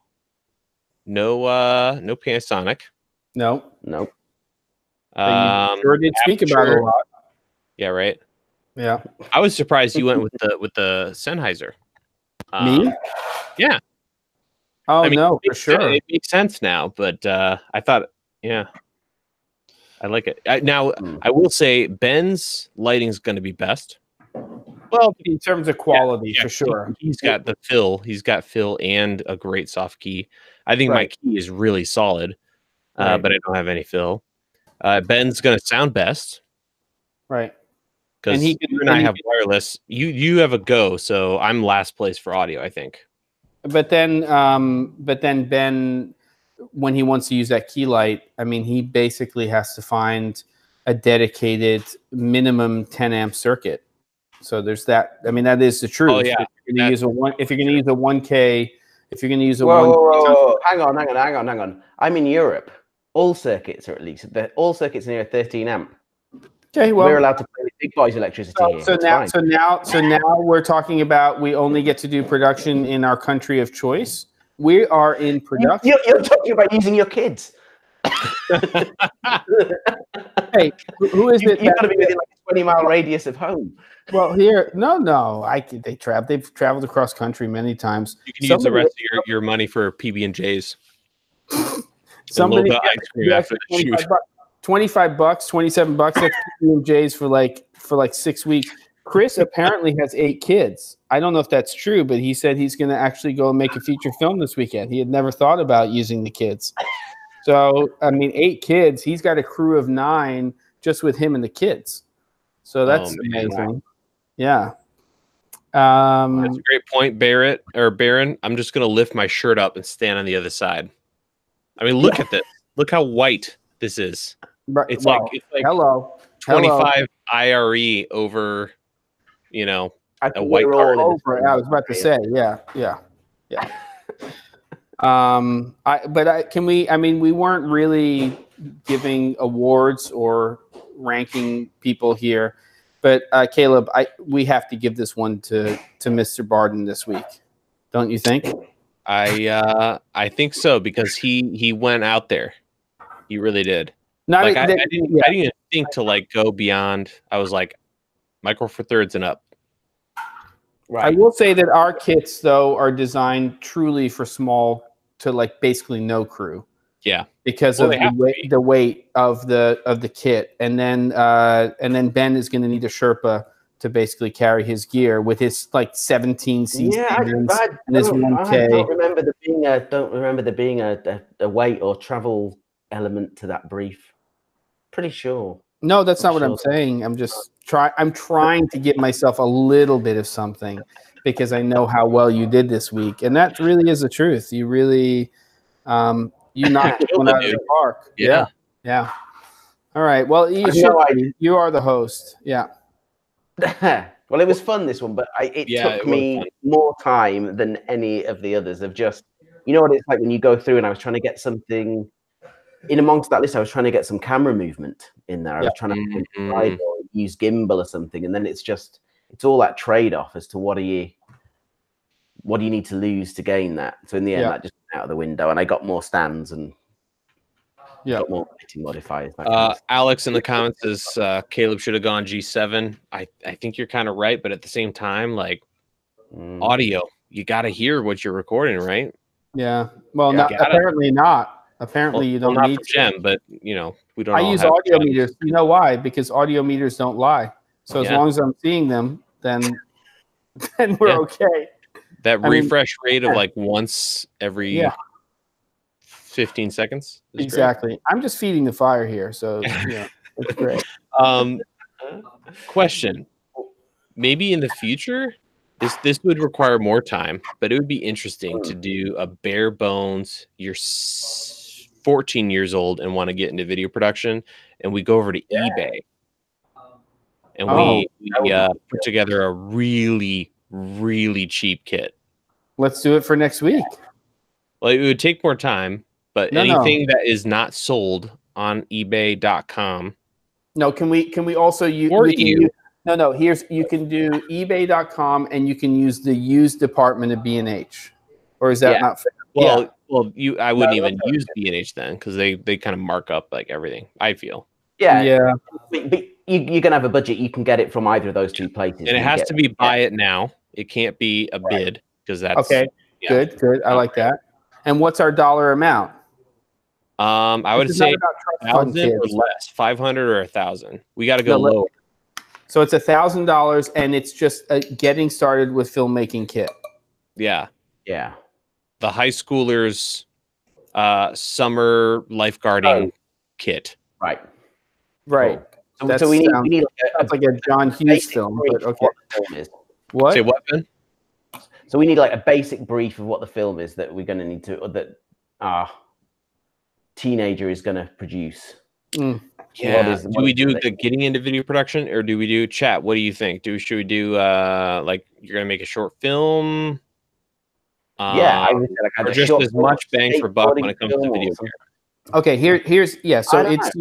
Panasonic. No. You sure did speak about it a lot. Yeah, right. Yeah. I was surprised you went with the Sennheiser. Me? Yeah. Oh, I mean, no, for sure. It makes sense now, but I thought, yeah, I like it. Now, I will say Ben's lighting's going to be best. Well, in terms of quality, for sure. He's got the fill. He's got fill and a great soft key. I think my key is really solid, but I don't have any fill. Ben's going to sound best. Right. Because you and I have wireless. You have a Go, so I'm last place for audio, I think. But then Ben, when he wants to use that key light, I mean, he basically has to find a dedicated minimum 10 amp circuit. So there's that. I mean, that is the truth. Oh yeah. If you're going to use a 1K, if you're going to use a whoa. Hang on. I'm in Europe. All circuits are at least all circuits near 13 amp. Okay, well, we're allowed to play with big boys electricity here. So now we're talking about we only get to do production in our country of choice. We are in production. You're talking about using your kids. Hey, who is it? You've got to be within like 20-mile radius of home. Well, they've traveled across country many times. You can use the rest of your money for PB&J's. Somebody ice cream after the shoot. $25, $27. That's PB&J's for like 6 weeks. Chris apparently has 8 kids. I don't know if that's true, but he said he's going to actually go and make a feature film this weekend. He had never thought about using the kids. So, I mean, 8 kids. He's got a crew of 9 just with him and the kids. So that's amazing. Yeah. That's a great point, Baron. I'm just going to lift my shirt up and stand on the other side. I mean, look at this. Look how white this is. It's like hello. 25 IRE over, a white card. Over. I was about to say, yeah. We weren't really giving awards or ranking people here, but Caleb, we have to give this one to Mr. Barden this week, don't you think? I think so, because he went out there. He really did. I didn't even think to go beyond. I was like, Micro Four Thirds and up. Right. I will say that our kits though are designed truly for small to basically no crew. Yeah. Because of the weight of the kit, and then Ben is going to need a Sherpa to basically carry his gear with his 17 cc and his 1K. I don't remember there being a weight or travel element to that brief. Pretty sure. No, that's not what I'm saying. I'm trying to give myself a little bit of something because I know how well you did this week, and that really is the truth. You really you knocked one out of the park. Yeah. All right. Well, you are the host. Yeah. Well, it was fun, this one, but it took me more time than any of the others of just, what it's like when you go through, and I was trying to get something in amongst that list. I was trying to get some camera movement in there. I was trying to use gimbal or something. And then it's all that trade-off as to what do you need to lose to gain that. So in the end, that just went out of the window, and I got more stands and got more lighting modifiers. Alex in the comments says Caleb should have gone G7. I think you're kind of right, but at the same time, audio, you got to hear what you're recording, right? Yeah. Well, apparently not. Apparently you don't need Jem, but we don't. I use audio meters. You know why? Because audio meters don't lie. So as long as I'm seeing them, then we're okay. That refresh rate of once every 15 seconds. Exactly. Great. I'm just feeding the fire here, so it's great. Question: maybe in the future, this would require more time, but it would be interesting to do a bare bones. You're 14 years old and want to get into video production, and we go over to eBay and we put together a really, really cheap kit. Let's do it for next week. Well, it would take more time, but anything that is not sold on ebay.com. No, can we also use you can do ebay.com, and you can use the used department of B&H, or is that not fair? Well, I wouldn't even use B&H then, because they kind of mark up everything, I feel. Yeah. But you can have a budget. You can get it from either of those two places. And it has to be buy it now. It can't be a bid, because that's okay. Yeah. Good. I like that. And what's our dollar amount? I would say 1,000 or less, 500 or 1,000. We got to go low. So it's $1,000, and it's just getting started with filmmaking kit. Yeah. Yeah. The high schoolers summer lifeguarding kit. Right. Cool. So we need like a John Hughes film. But okay. What? Say what, Ben? So we need a basic brief of what the film is that we're going to need to, or that our teenager is going to produce. Yeah. Do we do the getting into video production, or do we do chat? What do you think? Should we do you're going to make a short film? I would say or just as much bang for buck when it comes to video. Okay, here's so it's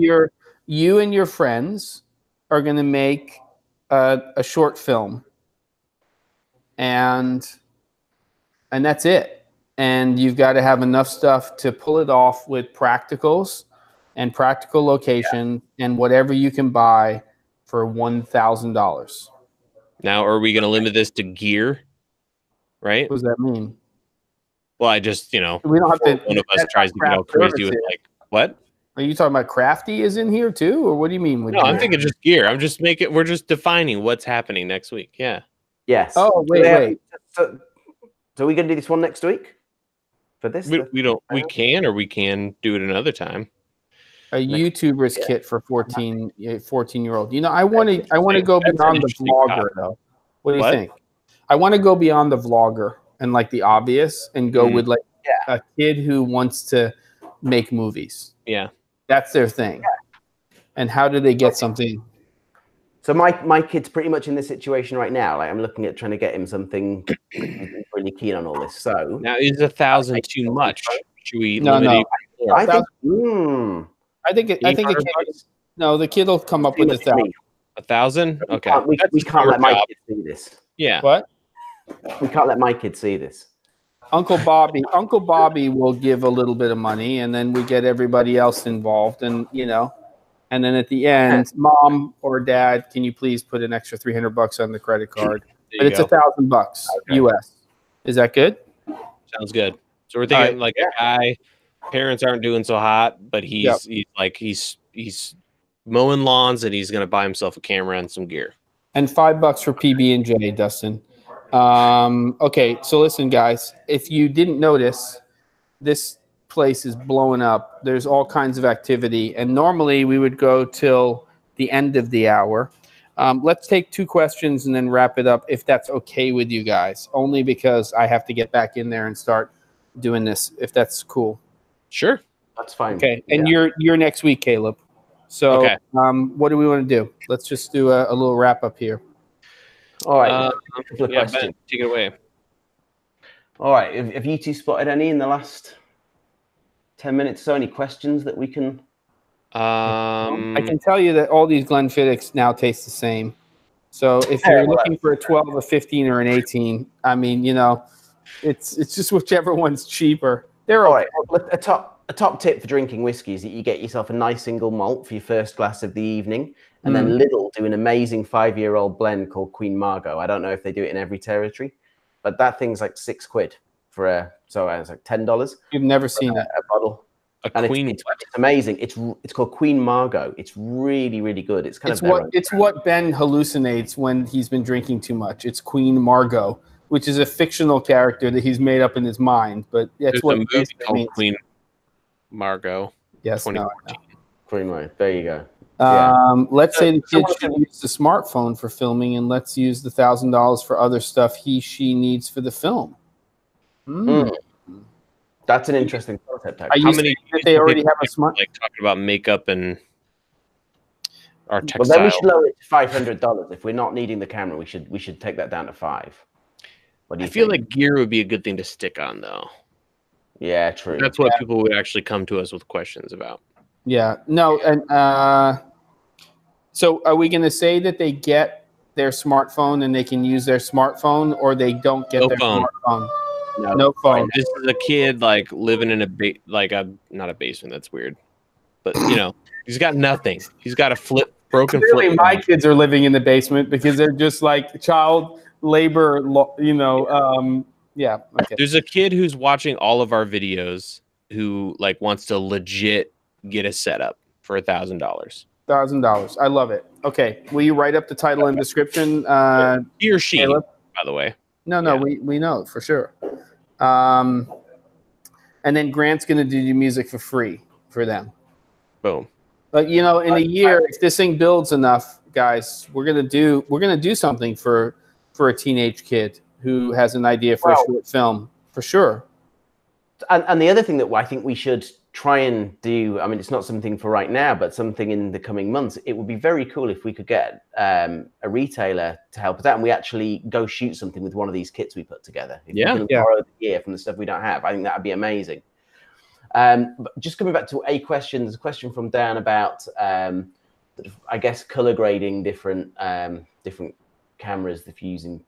you and your friends are going to make a short film, and that's it. And you've got to have enough stuff to pull it off with practicals and practical location and whatever you can buy for $1,000. Now, are we going to limit this to gear? Right? What does that mean? Well, I just, you know, we don't have to. One of us tries to get all crazy with like, what? Are you talking about crafty is in here too, or what do you mean? No, I'm thinking just gear. I'm just we're just defining what's happening next week. Yeah. Yes. Oh, wait. So are we going to do this one next week? For this, we don't. We can, or we can do it another time. A YouTuber's kit for 14-year-old. You know, I want to go beyond the vlogger though. What do you think? I want to go beyond the vlogger and like the obvious, and go with like a kid who wants to make movies. Yeah, that's their thing. And how do they get something? So my kid's pretty much in this situation right now. Like I'm looking at trying to get him something. He's really keen on all this. So now is 1,000 too much? Should we limit it? I think the kid will come up with 1,000. 1,000? Okay. We can't let my kid see this. Yeah. What? We can't let my kid see this. Uncle Bobby will give a little bit of money, and then we get everybody else involved, and you know, and then at the end, Mom or Dad, can you please put an extra $300 on the credit card? But it's $1,000 US. Is that good? Sounds good. So we're thinking like a guy. Parents aren't doing so hot, but he's mowing lawns, and he's gonna buy himself a camera and some gear. And $5 for PB&J, Dustin. Okay, so listen, guys. If you didn't notice, this place is blowing up. There's all kinds of activity, and normally we would go till the end of the hour. Let's take 2 questions and then wrap it up, if that's okay with you guys. Only because I have to get back in there and start doing this, if that's cool. Sure, that's fine. Okay, and you're next week, Caleb. So, what do we want to do? Let's just do a little wrap up here. All right. Ben, take it away. All right. Have you two spotted any in the last 10 minutes? So any questions that we can? I can tell you that all these Glenfiddichs now taste the same. So if you're looking for a 12, a 15, or an 18, I mean, you know, it's just whichever one's cheaper. They're all right. A top tip for drinking whiskey is that you get yourself a nice single malt for your first glass of the evening, and then Lidl do an amazing 5-year-old blend called Queen Margot. I don't know if they do it in every territory, but that thing's like £6 for it's like $10. You've never seen it. A bottle. It's amazing. It's called Queen Margot. It's really, really good. It's what Ben hallucinates when he's been drinking too much. It's Queen Margot, which is a fictional character that he's made up in his mind. But that's what a movie called Queen Margot. Yes, Queen Margot. There you go. Let's say the kid should use the smartphone for filming, and let's use the $1,000 for other stuff she needs for the film. That's an interesting concept. How many? They already have a smart. Like talking about makeup and our textile. Well, then we should lower it to $500. If we're not needing the camera, we should take that down to $5. What do you think? I feel like gear would be a good thing to stick on, though. Yeah, true. That's what people would actually come to us with questions about. Yeah. No. And so are we going to say that they get their smartphone and they can use their smartphone, or they don't get their smartphone? No phone. This is a kid like living in not a basement. That's weird, but you know, he's got nothing. He's got a broken flip. My kids are living in the basement because they're just like child labor. You know. Yeah. Okay. There's a kid who's watching all of our videos who like wants to legit get a setup for $1,000. $1,000. I love it. Okay. Will you write up the title and description? He or she, Caleb? by the way. No, we know for sure. And then Grant's going to do the music for free for them. Boom. But you know, in a year, if this thing builds enough, guys, we're gonna do something for a teenage kid who has an idea for a short film, for sure. And the other thing that I think we should try and do, I mean, it's not something for right now, but something in the coming months, it would be very cool if we could get a retailer to help us out and we actually go shoot something with one of these kits we put together. If we can borrow the gear from the stuff we don't have, I think that would be amazing. But just coming back to a question, there's a question from Dan about, I guess, color grading different cameras if you're using.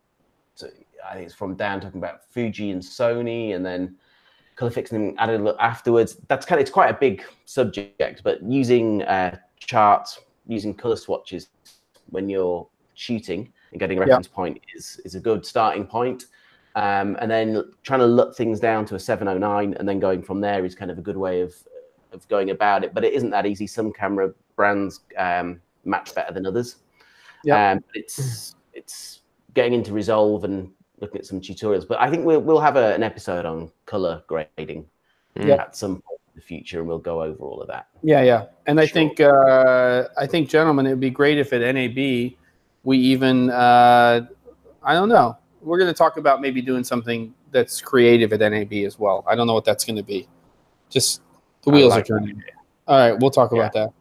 So I think it's from Dan talking about Fuji and Sony, and then color fixing added a look afterwards. It's quite a big subject, but using charts, using color swatches when you're shooting, and getting a reference point is a good starting point. And then trying to look things down to a 709 and then going from there is kind of a good way of going about it. But it isn't that easy. Some camera brands match better than others. It's getting into Resolve and looking at some tutorials. But I think we'll have an episode on color grading at some point in the future, and we'll go over all of that. And I think gentlemen, it would be great if at NAB we even I don't know. We're going to talk about maybe doing something that's creative at NAB as well. I don't know what that's going to be. Just the wheels are turning. All right, we'll talk about that.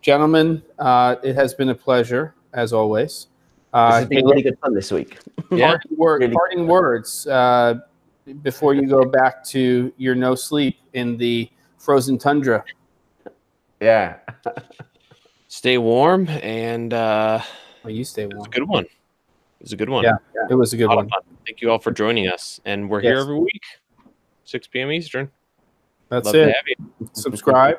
Gentlemen, it has been a pleasure as always. This has been really good fun this week. Parting words before you go back to your no sleep in the frozen tundra. Yeah. Stay warm and you stay warm. It's a good one. It was a good one. Yeah, it was a good one. Thank you all for joining us. And we're here every week, 6 p.m. Eastern. That's Love it. To have you. Subscribe,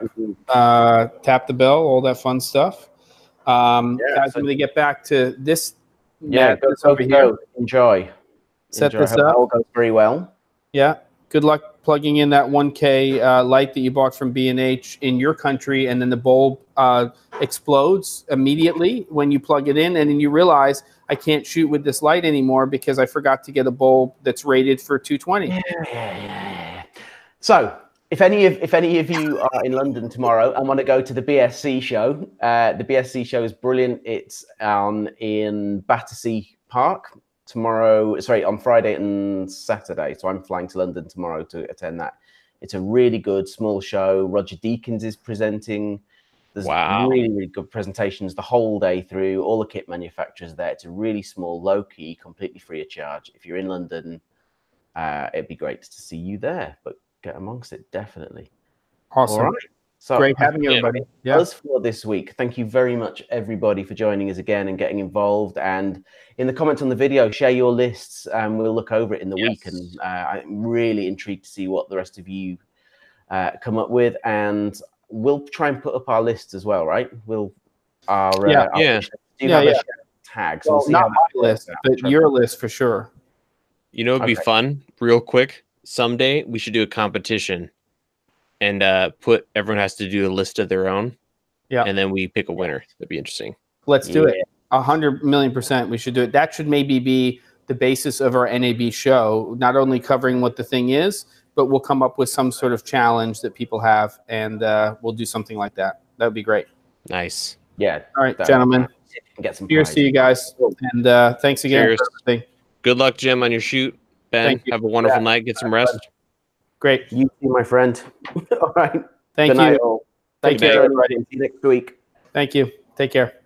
tap the bell, all that fun stuff. Guys, I'm going to get back to this. Go over here. Enjoy. Set this up. All goes very well. Yeah. Good luck plugging in that 1K light that you bought from B&H in your country, and then the bulb explodes immediately when you plug it in, and then you realize I can't shoot with this light anymore because I forgot to get a bulb that's rated for 220. So if any of you are in London tomorrow and want to go to the BSC show, the BSC show is brilliant. It's in Battersea Park on Friday and Saturday. So I'm flying to London tomorrow to attend that. It's a really good small show. Roger Deakins is presenting. There's really, really good presentations the whole day through. All the kit manufacturers there. It's a really small, low-key, completely free of charge. If you're in London, it'd be great to see you there. But get amongst it, definitely. Awesome. All right. So great having everybody. Us for this week. Thank you very much, everybody, for joining us again and getting involved. And in the comments on the video, share your lists, and we'll look over it in the week. And I'm really intrigued to see what the rest of you come up with. And we'll try and put up our lists as well, right? We'll have a tag. So well, not my list, but your list for sure. You know, it'd be fun, real quick. Someday we should do a competition. And everyone has to do a list of their own. Yeah. And then we pick a winner. That'd be interesting. Let's do it. 100,000,000%. We should do it. That should maybe be the basis of our NAB show, not only covering what the thing is, but we'll come up with some sort of challenge that people have, and we'll do something like that. That would be great. Nice. Yeah. All right, gentlemen. Get some cheers to you guys. And thanks again for everything. Good luck, Jim, on your shoot. Ben, have a wonderful night. Get some rest. Great. You too, my friend. All right. Thank you. Thank you, everybody. See you next week. Thank you. Take care.